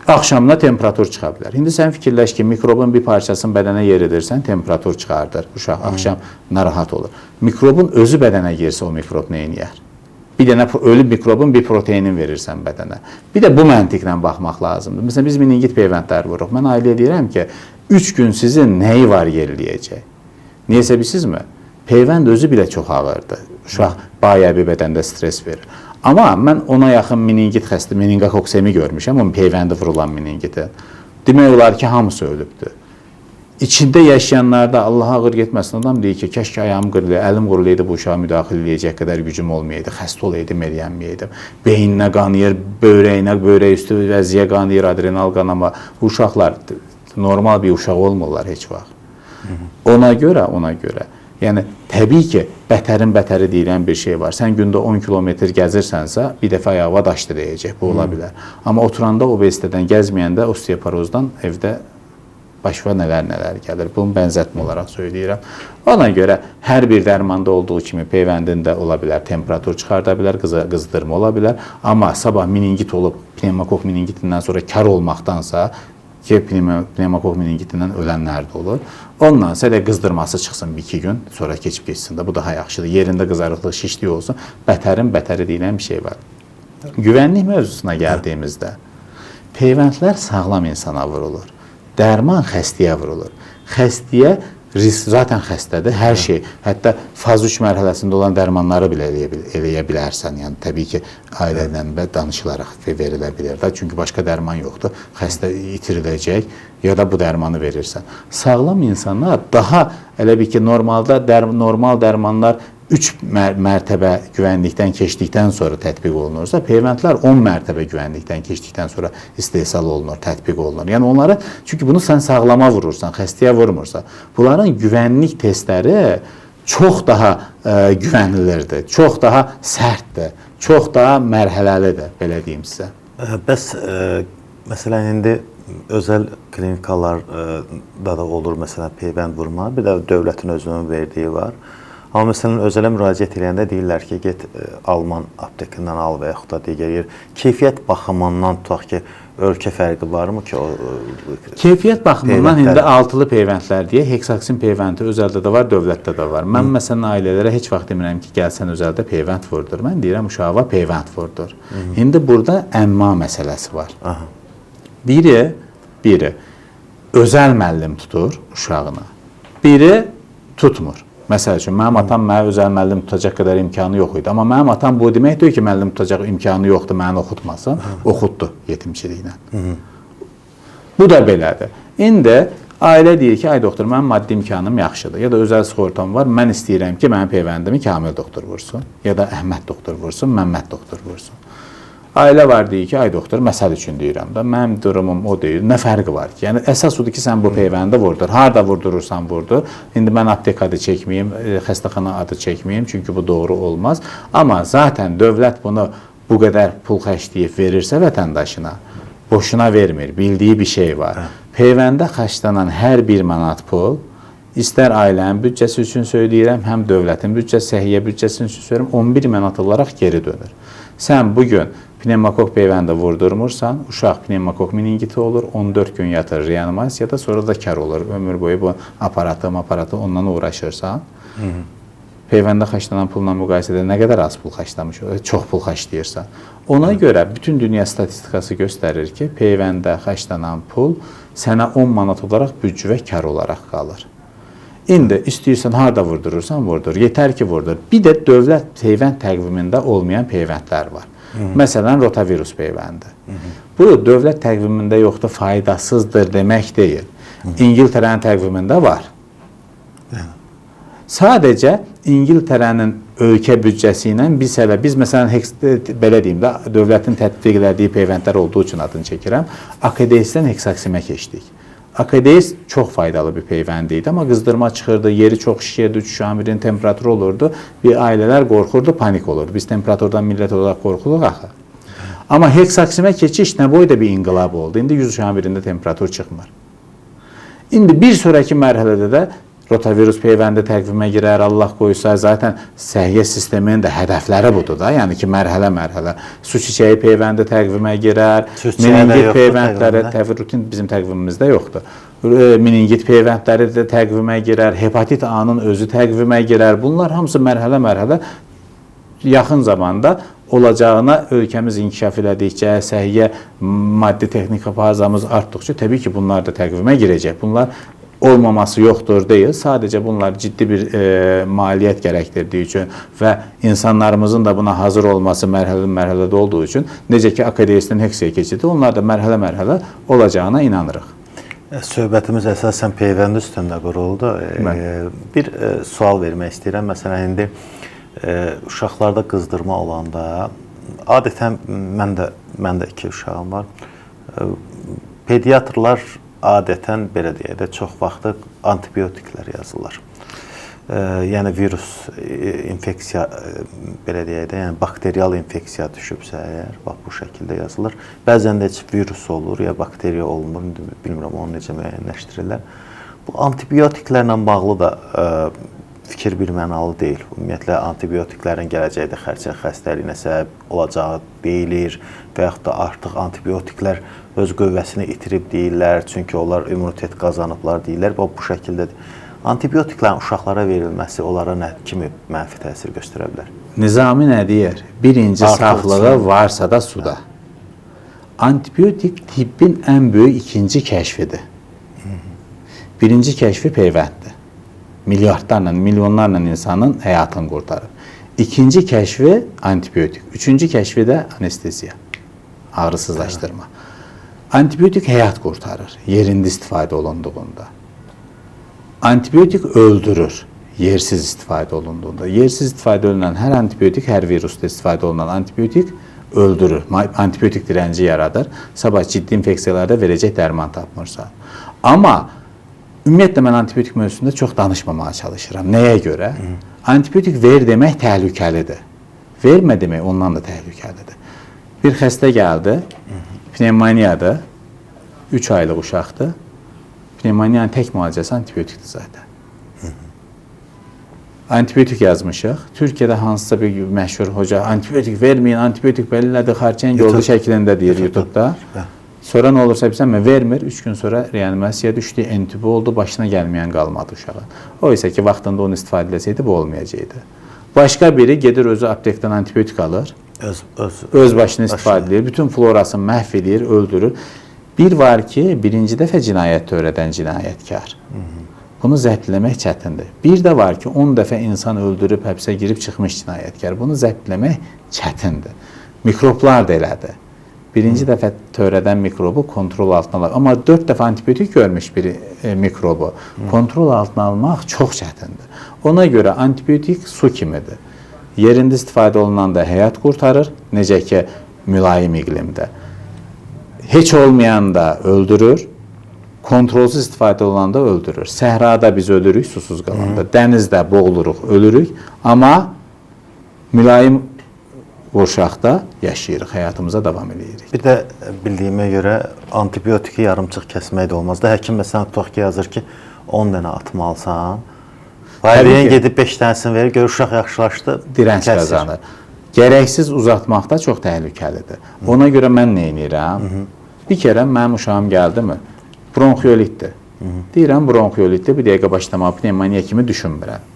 Axşamına temperatur çıxa bilər. İndi sən fikirləş ki, mikrobun bir parçasını bədənə yeridirsən, temperatur çıxardır. Uşaq axşam narahat olur. Mikrobun özü bədənə girsə o mikrob nə edir? Bir dənə ölü mikrobun bir proteinin verirsən bədənə. Bir də bu məntiqlə baxmaq lazımdır. Məsələn, biz meningit peyvəndləri vururuq. Mən ailəyə deyirəm ki, 3 gün sizin nəyi var yerləyəcək? Niyəsə bilsinizmi? Peyvənd özü belə çox ağırdır. Uşaq bayağı bir bədəndə stres verir. Amma mən ona yaxın meningit xəstə, meningokoksemi görmüşəm, o peyvəndi vurulan meningiti. Demək olar ki, hamısı ölübdür. İçində yaşayanlarda Allah ağır getməsin, adam deyir ki, kəşki ayağım qırılıydı, əlim qırılıydı, bu uşağı müdaxilə edəcək qədər gücüm olmayaydı, xəstə olaydım, eləyənməyəydim. Beyninə qanıyır, böyrəyinə, böyrək üstü vəziyə qanıyır, adrenal qanama. Bu uşaqlar normal bir uşaq olmurlar heç vaxt. Ona görə Yəni təbii ki, bətərin bətəri deyilən bir şey var. Sən gündə 10 kilometr gəzirsənsə, bir dəfə ayağına daşdı deyəcək. Bu ola bilər. Amma oturanda obezitədən, gəzməyəndə osteoporozdan evdə başına nələr gəlir. Bunun bənzətmə olaraq söyləyirəm. Ona görə hər bir dərmanda olduğu kimi peyvəndində ola bilər, temperatur çıxarda bilər, qızdırma ola bilər. Amma sabah meningit olub, pnevmokok meningitindən sonra kar olmaqdansa, ki, pnevmokok meningitindən ölənlər də olur. Ondansa elə qızdırması çıxsın 1-2 gün, sonra keçib geçsin də. Bu daha yaxşıdır. Yerində qızarıqlıq, şişlik olsun. Bətərin bətəri deyilən bir şey var. Güvənlik mövzusuna gəldiyimizdə, peyvəndlər sağlam insana vurulur. Dərman xəstəyə vurulur. Xəstəyə risk zaten xəstədir. Hər şey, hətta faz 3 mərhələsində olan dərmanları belə eləyə bilərsən. Yəni təbii ki, ailədən danışılaraq verilə bilər də. Çünki başqa dərman yoxdur. Xəstə itiriləcək ya da bu dərmanı verirsən. Sağlam insanlar daha elə bir ki, normalda normal dərmanlar 3 mərtəbə güvənlikdən keçdikdən sonra tətbiq olunursa, peyvəndlər 10 mərtəbə güvənlikdən keçdikdən sonra istehsal olunur, tətbiq olunur. Yəni onları, çünki bunu sən sağlama vurursan, xəstəyə vurmursan, bunların güvənlik testləri çox daha güvənilirdir, çox daha sərtdir, çox daha mərhələlidir, belə deyim sizə. Bəs, məsələn, indi özəl klinikalarda da olur, məsələn, peyvənd vurma, bir də dövlətin özünün verdiyi var. Amma məsələn, özələ müraciət edəndə deyirlər ki, get Alman aptekindən al və yaxud da digər yer. Keyfiyyət baxımından tutaq ki, ölkə fərqi varmı ki? Keyfiyyət baxımından indi altılı peyvəndlər deyə heksaksin peyvəndi özəldə də var, dövlətdə də var. Mən məsələn ailələrə heç vaxt demirəm ki, gəlsən özəldə peyvənd vurdur. Mən deyirəm uşağa peyvənd vurdur. İndi burada əmma məsələsi var. Biri özəl müəllim tutur uşağına, biri tutmur. Məsəl üçün, mənim atam mənə özəl müəllim tutacaq qədər imkanı yox idi. Amma mənim atam bu demək deyil ki, müəllim tutacaq imkanı yoxdur, məni oxutmasın. Oxutdu yetimçiliklə. Bu da belədir. İndi ailə deyir ki, ay doktor, mənim maddi imkanım yaxşıdır. Ya da özəl sığortam var, mən istəyirəm ki, mənim peyvəndimi Kamil doktor vursun. Ya da Əhməd doktor vursun, Məmməd doktor vursun. Ailə var deyir ki, ay doktor, məsəl üçün deyirəm də, mənim durumum o deyil, nə fərqi var ki? Yəni, əsas odur ki, sən bu peyvəndə vurdur. Harada vurdurursan vurdur. İndi mən aptek adı çəkməyim, xəstəxana adı çəkməyim, çünki bu doğru olmaz. Amma zaten dövlət bunu bu qədər pul xərcləyib verirsə vətəndaşına, boşuna vermir, bildiyi bir şey var. Peyvəndə xərclanan hər bir manat pul, istər ailənin büdcəsi üçün söyləyirəm, həm dövlətin büdcəsi, səhiyyə büdcəsi üçün söyləyirəm, 11 manat olaraq geri dönür. Sən bugün pnevmokok peyvəndə vurdurmursan, uşaq pnevmokok meningiti olur, 14 gün yatır reanimasiyada, sonra da kar olur. Ömür boyu bu aparatı ondan uğraşırsan, peyvəndə xərclanan pulla müqayisədə nə qədər az pul xərclamış, çox pul xərcləyirsən. Ona görə bütün dünya statistikası göstərir ki, peyvəndə xərclanan pul sənə 10 manat olaraq büdcə və kar olaraq qalır. İndi istəyirsən harada vurdurursan vurdur, yetər ki vurdur. Bir də dövlət peyvənd təqvimində olmayan peyvəndlər var. Məsələn, rotavirus peyvəndi. Bu, dövlət təqvimində yoxdur, faydasızdır demək deyil. İngiltərənin təqvimində var. Sadəcə İngiltərənin ölkə büdcəsi ilə biz məsələn, belə deyim də, dövlətin tətbiq elədiyi peyvəndlər olduğu üçün adını çəkirəm, AKDS-dən heksaksimə keçdik. AKDS çox faydalı bir peyvənd idi, amma qızdırma çıxırdı, yeri çox şişirdi, 3 şamirin temperaturu olurdu, bir ailələr qorxurdu, panik olurdu. Biz temperaturdan millət olaraq qorxuluq axı. Amma heksaksimə keçiş nə boyda bir inqilab oldu. İndi 100 şamirində temperatur çıxmır. İndi bir sonraki mərhələdə də rotavirus peyvəndi təqvimə girər, Allah qoysa, zaten səhiyyə sisteminin də hədəfləri budur da, yəni ki, mərhələ-mərhələ. Su çiçəyi peyvəndi təqvimə girər, meningit peyvəndləri, rutin bizim təqvimimizdə yoxdur. Meningit peyvəndləri də təqvimə girər, hepatit A-nın özü təqvimə girər. Bunlar hamısı mərhələ-mərhələ yaxın zamanda olacağına ölkəmiz inkişaf elədikcə, səhiyyə maddi texnika bazamız artdıqca təbii ki, bunlar da təqvimə girəcək. Bunlar olmaması yoxdur deyil, sadəcə bunlar ciddi bir maliyyət gərəkdirdiyi üçün və insanlarımızın da buna hazır olması mərhələdə olduğu üçün, necə ki, AKDS-dən heksaya keçidi, onlar da mərhələ-mərhələ olacağına inanırıq. Söhbətimiz əsasən peyvənd üstündə quruldu. Bir sual vermək istəyirəm. Məsələn, indi uşaqlarda qızdırma olanda, adətən mən də 2 uşağım var, pediatrlar adətən, belə deyək də, çox vaxtı antibiotiklər yazırlar. yəni virus infeksiya belə deyək də, yəni bakterial infeksiya düşübsə əgər, bax bu şəkildə yazılır. Bəzən də heç virus olur ya bakteriya olmur, bilmirəm onu necə müəyyənləşdirirlər. Bu antibiotiklərlə bağlı da fikir birmənalı deyil. Ümumiyyətlə antibiotiklərin gələcəkdə xərçəng xəstəliyinə səbəb olacağı deyilir və yaxud da artıq antibiotiklər öz qüvvəsini itirib deyirlər, çünki onlar immunitet qazanıblar deyirlər. Bu şəkildədir. Antibiotiklərin uşaqlara verilməsi onlara nə kimi mənfi təsir göstərə bilər? Nizami nə deyir? Birinci saflığı varsa da suda. Antibiotik tibbin ən böyük ikinci kəşfidir. Birinci kəşfi peyvənddir. Milyardlarla, milyonlarla insanın həyatını qurtarır. İkinci kəşfi antibiotik. Üçüncü kəşfi də anesteziya, ağrısızlaşdırma. Antibiotik həyat qurtarır yerində istifadə olunduğunda. Antibiotik öldürür yersiz istifadə olunduğunda. Yersiz istifadə olunan hər antibiotik, hər virusda istifadə olunan antibiotik öldürür. Antibiotik dirənci yaradır. Sabah ciddi infeksiyalarda verəcək dərman tapmırsa. Amma ümumiyyətlə mən antibiotik mövzusunda çox danışmamağa çalışıram. Nəyə görə? Antibiotik ver demək təhlükəlidir. Vermə demək ondan da təhlükəlidir. Bir xəstə gəldi, pnevmoniyadır, 3 aylıq uşaqdır. Pnevmoniyanın tək müalicəsi antibiotikdir zaten. Antibiotik yazmışıq. Türkiyədə hansısa bir məşhur hoca antibiotik verməyin, antibiotik belədir, xərçəng yolu şəklində deyir YouTube-da. Sonra nə olursa bilsən, vermir. 3 gün sonra reanimasiyaya düşdü, entübü oldu, başına gəlməyən qalmadı uşağa. O isə ki, vaxtında onu istifadə edəsəydi, bu olmayacaqdı. Başqa biri gedir, özü aptekdən antibiotik alır, öz başına istifadə edir, bütün florasını məhv edir, öldürür. Bir var ki, birinci dəfə cinayət törədən cinayətkar. Bunu zəbtləmək çətindir. Bir də var ki, 10 dəfə insan öldürüb, həbsə girib çıxmış cinayətkar. Bunu zəbtləmək çətindir. Mikroblar da elədir. Birinci dəfə törədən mikrobu kontrol altına alır. Amma 4 dəfə antibiotik görmüş bir mikrobu kontrol altına almaq çox çətindir. Ona görə antibiotik su kimidir. Yerində istifadə olunanda həyat qurtarır, necə ki, mülayim iqlimdə. Heç olmayan da öldürür, kontrolsuz istifadə olunanda öldürür. Səhrada biz ölürük, susuz qalanda. Dənizdə boğuluruq, ölürük, amma mülayim qurşaqda yaşayırıq, həyatımıza davam edirik. Bir də bildiyimə görə antibiotiki yarımçıq kəsmək də olmaz da. Həkim məsələn tutaq ki, yazır ki, 10 dənə atmalısan. Valideyn gedib 5 dənəsini verir, görür uşaq yaxşılaşdı, dirənç qazanır. Gərəksiz uzatmaqda çox təhlükəlidir. Ona görə mən nə edirəm? Bir kərə mənim uşağım gəldi mi? Bronxiyolitdir. Deyirəm, bronxiyolitdir, bir dəqiqə başlamağı pnevmoniya kimi düşünmürəm.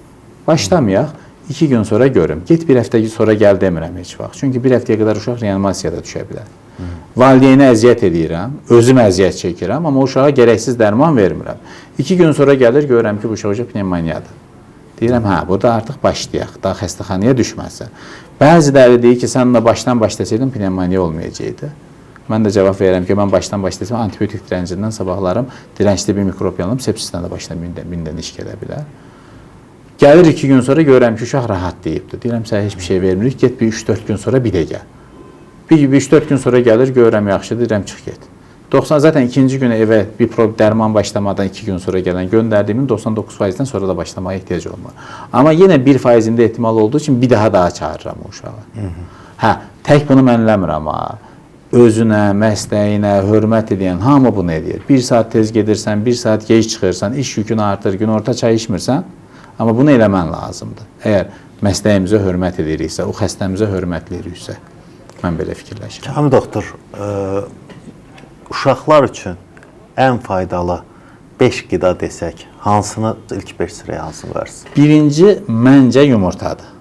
Başlamayaq, 2 gün sonra görüm. Get bir həftə sonra gəl demirəm heç vaxt. Çünki bir həftəyə qədər uşaq reanimasiyada düşə bilər. Valideynə əziyyət edirəm, özüm əziyyət çəkirəm, amma uşağa gərəksiz dərman vermirəm. 2 gün sonra gəlir, görürəm ki, bu uşaq pnevmoniyadır. Deyirəm, hə, burada artıq başlayaq, daha xəstəxanaya düşməsin. Bəziləri deyir ki, sən ona başdan başlasaydın, pnevmoniya olmayacaqdı. Mən də cavab verirəm ki, mən başdan başlasam, antibiotik dirəncindən sabahlarım, dirəncli bir mikrob yanılıb, sepsisdən də başına bindən iş gələ bilər. Gəlir 2 gün sonra görürəm ki, uşaq rahat deyibdir. Deyirəm, sənə heç bir şey vermirik, get bir 3-4 gün sonra bir də gəl. Bir 3-4 gün sonra gəlir, görürəm yaxşı, deyirəm, çıx get. Zaten ikinci günə evə bir dərman başlamadan 2 gün sonra gələn göndərdiyimin 99%-dən sonra da başlamaya ehtiyac olmur. Amma yenə 1%-ində ehtimal olduğu üçün bir daha çağırıram o uşağı. Hə, tək bunu mən eləmirəm ha. Özünə, məsləyinə, hörmət edən hamı bunu edir. 1 saat tez gedirsən, 1 saat gec çıxırsan, iş yükün artır, günorta çay içmirsən, amma bunu eləmən lazımdır. Əgər məsləyimizə hörmət ediriksə, o xəstəmizə hörmət ediriksə, mən belə fikirləşirəm. Kamil doktor, uşaqlar üçün ən faydalı 5 qida desək, hansını ilk 5 sıraya hansını versin? Birinci, məncə yumurtadır.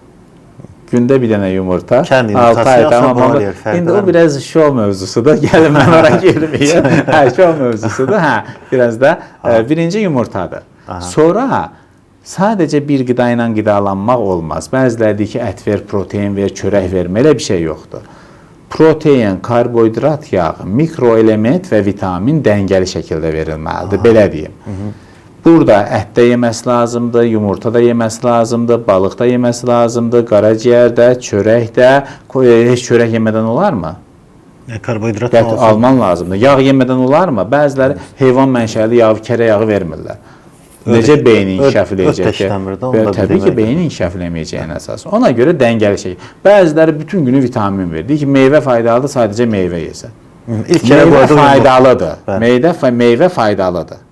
Gündə bir dənə yumurta. Kənd yumurtası yoxsa buna deyir, fərq İndi o biraz şov mövzusudur. Gəlin mən ora girməyim. Hə, şov mövzusudur. Hə, biraz da birinci yumurtadır. Sonra sadəcə bir qida ilə qidalanmaq olmaz. Bəziləri deyir ki, ət ver, protein ver, çörək ver. Elə bir şey yoxdur. Protein, karbohidrat yağı, mikroelement və vitamin dəngəli şəkildə verilməlidir. Belə deyim. Burada ət də yeməsi lazımdır, yumurta da yeməsi lazımdır, balıq da yeməsi lazımdır, qaraciyər də, çörək də. Heç çörək yemədən olarmı? Karbohidrat alman lazımdır. Yağ yemədən olarmı? Bəziləri heyvan mənşəli yağı, kərə yağı vermirlər. Necə beyni inkişaf edəcək? Ötəşləmirdi, onu da Təbii ki, beyni inkişaf eləməyəcəyin əsas. Ona görə dəngəli şey. Bəziləri bütün günü vitamin verir. Deyir ki, meyvə faydalıdır, sadəcə meyvə yesən. Meyvə faydalıdır. Meyvə faydalıdır.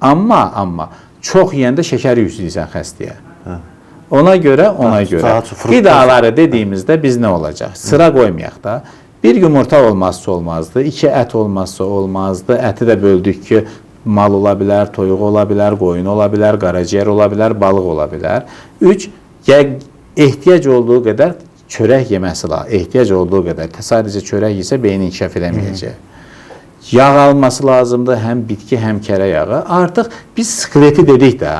Amma çox yeyəndə şəkər yükləyirsən xəstəyə. Ona görə qidaları dediyimizdə biz nə olacaq? Sıra qoymayaq da. Bir yumurta olmazsa olmazdı, 2 ət olmazsa olmazdı. Əti də böldük ki, mal ola bilər, toyuq ola bilər, qoyun ola bilər, qaraciyər ola bilər, balıq ola bilər. 3, ehtiyac olduğu qədər çörək yeməsi lazım. Ehtiyac olduğu qədər. Sadəcə çörək yesə beyni inkişaf edəməyəcək. Yağ alması lazımdır, həm bitki, həm kərə yağı. Artıq biz skeleti dedik də,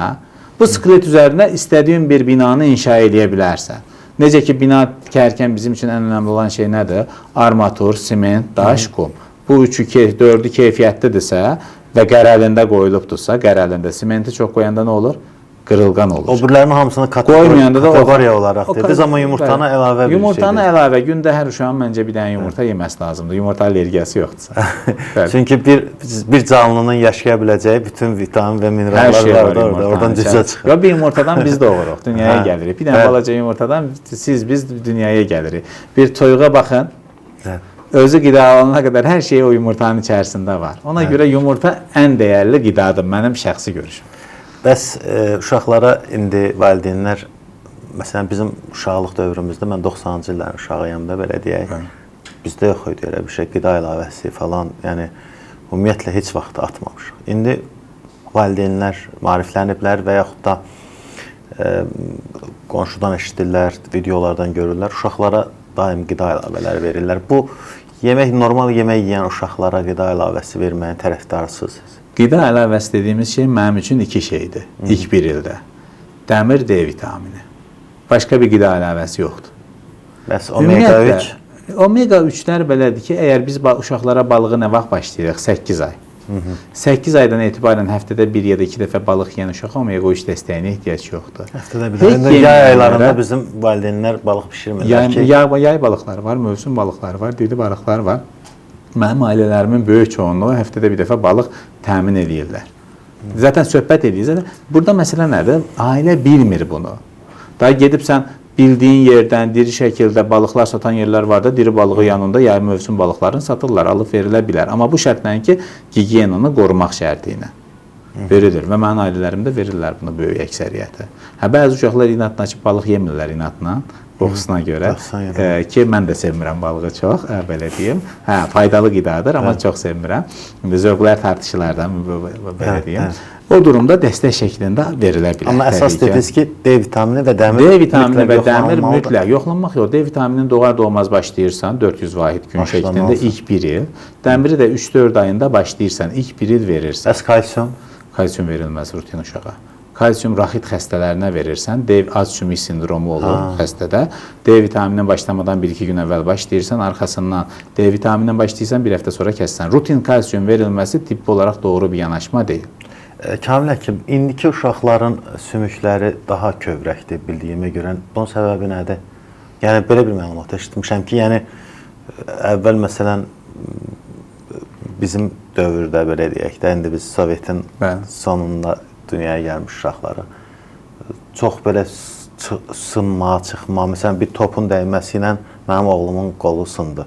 bu skelet üzərində istədiyin bir binanı inşa edə bilərsən. Necə ki, bina tikərkən bizim üçün ən önəmli olan şey nədir? Armatur, siment, daş, qum. Bu 4-ü keyfiyyətlidirsə və qərəlində qoyulubdursa, qərəlində simenti çox qoyanda nə olur? Qırılğan olur. O birlərinin hamısını kateqoriya olaraq dediniz, amma yumurtanı əlavə bir şeydir. Yumurtanı əlavə, gündə hər uşağın məncə bir dənə yumurta yeməsi lazımdır. Yumurta allergiyası yoxdursa. Çünki bir canlının yaşaya biləcəyi bütün vitamin və minerallar var orada, oradan cüzə çıxır. Bir yumurtadan biz doğuruq, dünyaya gəlirik. Bir dənə balaca yumurtadan biz dünyaya gəlirik. Bir toyuğa baxın, özü qidalanana qədər hər şey o yumurtanın içərisində var. Ona görə yumurta ən dəyərli qidadır, mənim şəxsi görüşüm. Bəs uşaqlara indi valideynlər, məsələn bizim uşaqlıq dövrümüzdə, mən 90-cı illərin uşağıyam da belə deyək, bizdə yox idi elə bir şey, qida əlavəsi falan, yəni ümumiyyətlə heç vaxt atmamışıq. İndi valideynlər maarifləniblər və yaxud da qonşudan eşidirlər, videolardan görürlər, uşaqlara daim qida əlavələri verirlər. Bu normal yemək yeyən uşaqlara qida əlavəsi verməyin tərəfdarısınız. Qida əlavəsi dediyimiz şey mənim üçün 2 şeydir. İlk bir ildə. Dəmir, D vitamini. Başqa bir qida əlavəsi yoxdur. Bəs omega 3? Omega 3-lər belədir ki, əgər biz uşaqlara balığı nə vaxt başlayırıq? 8 ay. 8 aydan etibarən həftədə 1 ya da 2 dəfə balıq yeyən uşağa omega 3 dəstəyinə ehtiyac yoxdur. Həftədə bir dəfə. Yay aylarında bizim valideynlər balıq bişirmirlər ki. Yay balıqları var, mövsüm balıqları var, diri balıqlar var. Mənim ailələrimin böyük çoğunluğu həftədə bir dəfə balıq təmin edirlər. Zaten söhbət edirlər. Burada məsələ nədir? Ailə bilmir bunu. Daha gedibsən bildiyin yerdən diri şəkildə balıqlar satan yerlər var da, diri balığı yanında yay mövsüm balıqlarını satırlar, alıb verilə bilər. Amma bu şərtlə ki, gigiyenanı qorumaq şərti ilə verilir və mənim ailələrimdə verirlər bunu böyük əksəriyyəti. Bəzi uşaqlar inatla ki, balıq yemirlər inatla. Qoxusuna görə ki, mən də sevmirəm balığı çox, belə deyim. Faydalı qidadır, amma çox sevmirəm. Zövqlər tartışılardan, belə deyim. O durumda dəstək şəklində verilə bilər. Amma əsas dediniz ki, D vitamini və dəmir D vitamini və dəmir mütləq yoxlanmaq yox. D vitamininin doğar-doğmaz başlayırsan 400 vahid gün şəklində ilk 1 il. Dəmiri də 3-4 ayında başlayırsan, ilk 1 il verirsən. Bəs kalsium? Kalsium verilməz rutin uşağa. Kalsium raxit xəstələrinə verirsən, D az sümük sindromu olur xəstədə. D vitaminindən başlamadan 1-2 gün əvvəl başlayırsan, arxasından D vitaminindən başlayırsan, bir həftə sonra kəssən. Rutin kalsium verilməsi tibbi olaraq doğru bir yanaşma deyil. Kamil həkim, indiki uşaqların sümükləri daha kövrəkdir bildiyimə görə. Bunun səbəbi nədir? Yəni, belə bir məlumat eşitmişəm ki, yəni, əvvəl məsələn, bizim dövrdə belə deyək də, indi biz Sovetin sonunda dünyaya gəlmiş uşaqları çox belə sınma, çıxma, məsələn bir topun dəyməsi ilə mənim oğlumun qolu sındı.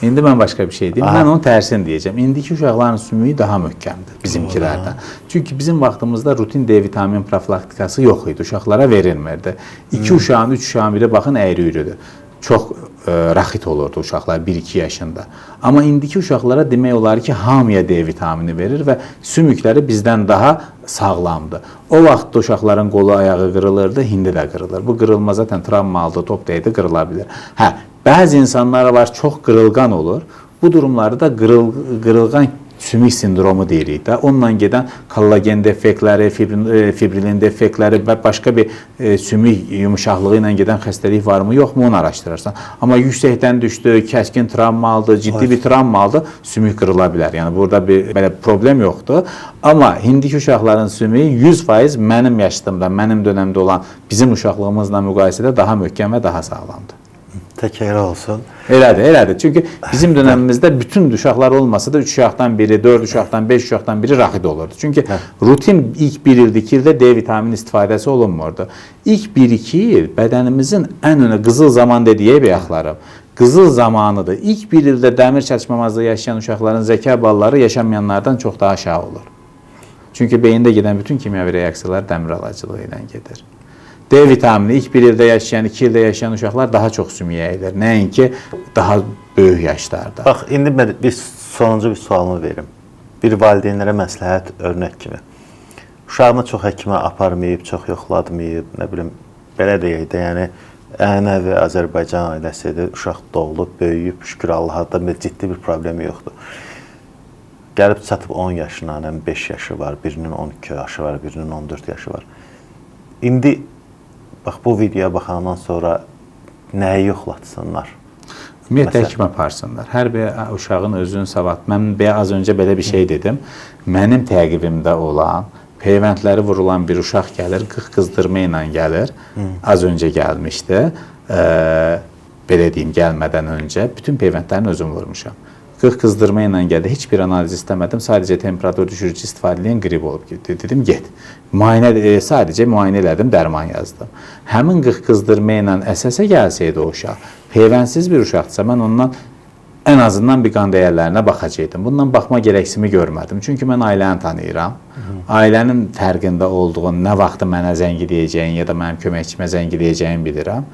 İndi mən başqa bir şey deyim, mən onun tərsini deyəcəm. İndiki uşaqların sümüyü daha möhkəmdir bizimkilərdən. Çünki bizim vaxtımızda rutin D vitamin profilaktikası yox idi, uşaqlara verilmirdi. 2 uşağın, 3 uşağın biri baxın əyri-üyrüdür. Çox raxit olurdu uşaqlar 1-2 yaşında. Amma indiki uşaqlara demək olar ki, hamıya D vitamini verir və sümükləri bizdən daha sağlamdır. O vaxtda uşaqların qolu ayağı qırılırdı, indi də qırılır. Bu qırılma zaten travma aldı, top dəydi, qırıla bilir. Bəzi insanlar var, çox qırılğan olur. Bu durumlarda qırılğan sümük sindromu deyirik də. Onunla gedən kollagen defektləri, fibrilin defektləri və başqa bir sümük yumuşaqlığı ilə gedən xəstəlik varmı, yoxmu onu araşdırırsan. Amma yüksəkdən düşdü, kəskin travma aldı, ciddi bir travma aldı, sümük qırıla bilər. Yəni burada bir belə problem yoxdur. Amma indiki uşaqların sümüyü 100% mənim yaşımda, mənim dönəmdə olan bizim uşaqlığımızla müqayisədə daha möhkəm və daha sağlamdır. Təkrar olsun. Elədir. Çünki bizim dövrümüzdə bütün uşaqlar olmasa da 3 uşaqdan biri, 4 uşaqdan, 5 uşaqdan biri raxid olurdu. Çünki rutin ilk 1 il, 2 ildə D vitamini istifadəsi olunmurdu. İlk 1-2 il bədənimizin ən önə qızıl zaman dediyi bəyəxlarım. Qızıl zamanıdır. İlk 1 ildə dəmir çatışmamazlığı yaşayan uşaqların zəka balları yaşamayanlardan çox daha aşağı olur. Çünki beyində gedən bütün kimyəvi reaksiyalar dəmir alacılığı ilə gedir. D vitamini ilk 1 ildə yaşayan, 2 ildə yaşayan uşaqlar daha çox sümüyəyidir. Nəinki daha böyük yaşlarda. Bax, indi mən sonuncu bir sualımı verim. Bir valideynlərə məsləhət örnək kimi. Uşağını çox həkimə aparmayıb, çox yoxlatmayıb, nə bilim, belə deyək də, yəni ənənəvi Azərbaycan ailəsidir, uşaq doğulub, böyüyüb, şükür Allaha da ciddi bir problemi yoxdur. Gəlib çatıb 10 yaşına, 5 yaşı var, birinin 12 yaşı var, birinin 14 yaşı var. İndi bax, bu videoya baxandan sonra nəyi yoxlatsınlar? Ümumiyyətlə həkimə aparsınlar. Hər bir uşağın özünün savad. Mən az öncə belə bir şey dedim. Mənim təqibimdə olan, peyvəndləri vurulan bir uşaq gəlir, qızdırma ilə gəlir. Az öncə gəlmişdi. Belə deyim, gəlmədən öncə bütün peyvəndlərin özüm vurmuşam. Qızdırma ilə gəldi. Heç bir analiz istəmədim. Sadəcə temperatur düşürücü istifadə edən qrip olub getdi. Dedim, get. Sadəcə müayinə elədim, dərman yazdım. Həmin qızdırma ilə əsəsə gəlsəydi o uşaq, peyvəndsiz bir uşaqdırsa, mən ondan ən azından bir qan dəyərlərinə baxacaqdım. Bundan baxma gərəksimi görmədim. Çünki mən ailəni tanıyıram. Ailənin fərqində olduğunu, nə vaxtı mənə zəng edəcəyin ya da mənim köməkçimə zəng edəcəyini bilirəm.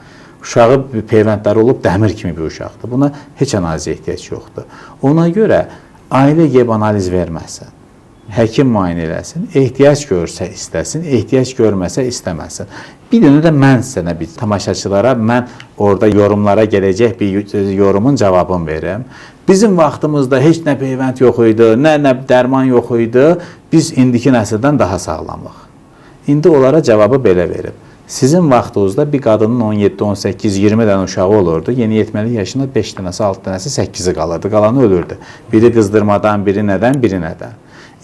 Uşağı peyvəndləri olub dəmir kimi bir uşaqdır. Buna heç analizə ehtiyac yoxdur. Ona görə ailə gəlib analiz verməsin. Həkim müayinə eləsin, ehtiyac görsə istəsin, ehtiyac görməsə istəməsin. Bir dənə də mən sənə bir tamaşaçılara, mən orada yorumlara gələcək bir yorumun cavabını verim. Bizim vaxtımızda heç nə peyvənd yox idi, nə dərman yox idi. Biz indiki nəsildən daha sağlamıq. İndi onlara cavabı belə verib. Sizin vaxtınızda bir qadının 17, 18, 20 dənə uşağı olurdu. Yeniyetməlik yaşında 5 dənəsi, 6 dənəsi, 8-i qalırdı. Qalanı ölürdü. Biri qızdırmadan, biri nədən, biri nədən.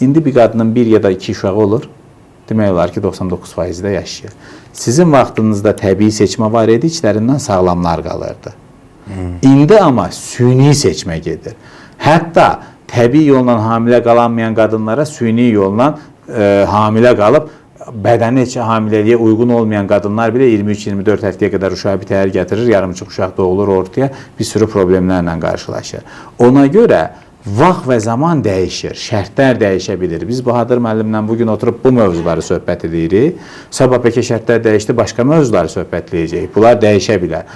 İndi bir qadının 1 ya da 2 uşağı olur. Demək olar ki, 99% də yaşayır. Sizin vaxtınızda təbii seçmə var idi, içlərindən sağlamlar qalırdı. İndi amma süni seçmə gedir. Hətta təbii yolla hamilə qalanmayan qadınlara süni yolla hamilə qalıb, bədəni heç hamiləliyə uyğun olmayan qadınlar bile 23-24 həftəyə qədər uşağı bir təhər gətirir, yarımçıq uşaq doğulur ortaya, bir sürü problemlərlə qarşılaşır. Ona görə vaxt və zaman dəyişir, şərtlər dəyişə bilir. Biz Bahadır müəllimlə bugün oturub bu mövzuları söhbət edirik. Sabah bəlkə şərtlər dəyişdi, başqa mövzuları söhbət edəcəyik. Bunlar dəyişə bilər.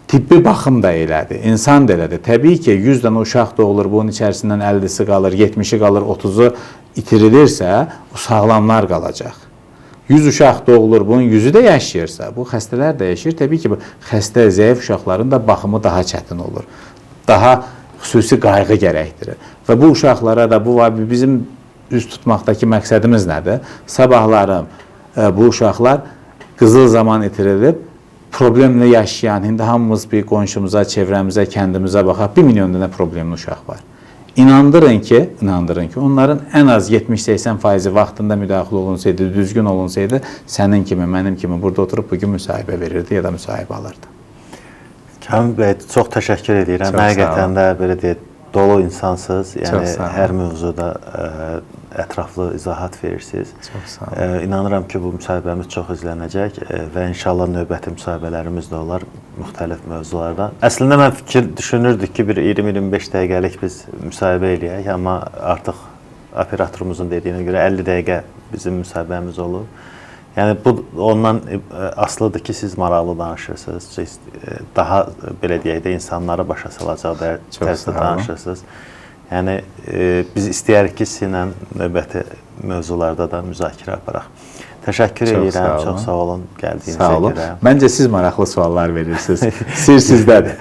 Tibbi baxım da elədir, insan da elədir. Təbii ki, 100 dənə uşaq doğulur, bunun içərisindən 50'si qalır, 70'i qalır, 30'u itirilirsə, o sağlamlar qalacaq. 100 uşaq doğulur, bunun 100'ü də yaşayırsa, bu xəstələr də yaşayır. Təbii ki, bu xəstə, zəif uşaqların da baxımı daha çətin olur. Daha xüsusi qayğı gərəkdirir. Və bu uşaqlara da, bu bizim üz tutmaqdakı məqsədimiz nədir? Sabahlarım bu uşaqlar qızıl zaman itirilib, problemlə yaşayan, indi hamımız bir qonşumuza, çevrəmizə, kəndimizə baxaq, 1 milyon dənə problemli uşaq var. İnandırın ki, onların ən az 70-80% vaxtında müdaxilə olunsaydı, düzgün olunsaydı, sənin kimi, mənim kimi burada oturub bugün müsahibə verirdi ya da müsahibə alırdı. Kamil bəy, çox təşəkkür edirəm. Həqiqətən də belə deyək, dolu insansınız. Yəni hər mövzuda ətraflı izahat verirsiniz. Çox sağ olun. İnanıram ki, bu müsahibəmiz çox izlənəcək və inşallah növbəti müsahibələrimiz də olar müxtəlif mövzularda. Əslində mən düşünürdük ki, bir 20-25 dəqiqəlik biz müsahibə eləyək, amma artıq operatorumuzun dediyinə görə 50 dəqiqə bizim müsahibəmiz olur. Yəni bu ondan asılıdır ki, siz maraqlı danışırsınız, siz daha belə deyək də insanlara başa salacaq tərzdə danışırsınız. Yəni biz istəyərik ki, sizinlə növbəti mövzularda da müzakirə aparaq. Təşəkkür edirəm, çox sağ olun gəldiyinizə görə. Məncə siz maraqlı suallar verirsiniz. Sir sizdədir.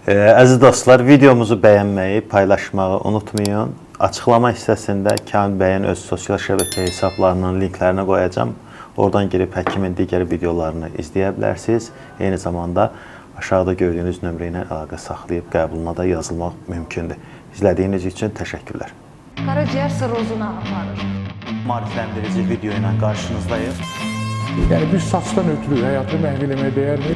Əziz dostlar, videomuzu bəyənməyi, paylaşmağı unutmayın. Açıqlama hissəsində Kamil bəyin öz sosial şəbəkə hesablarının linklərini qoyacağım. Oradan girib həkimin digər videolarını izləyə bilərsiniz. Eyni zamanda aşağıda gördüyünüz nömrə ilə əlaqə saxlayıb qəbuluna da yazılmaq mümkündür. İzlədiyiniz üçün təşəkkürlər. Qaraciyər sirrozuna aparır. Maarifləndirici video ilə qarşınızdayıq. Yəni bir saçdan ötürü həyatı məhv eləməyə dəyərmi?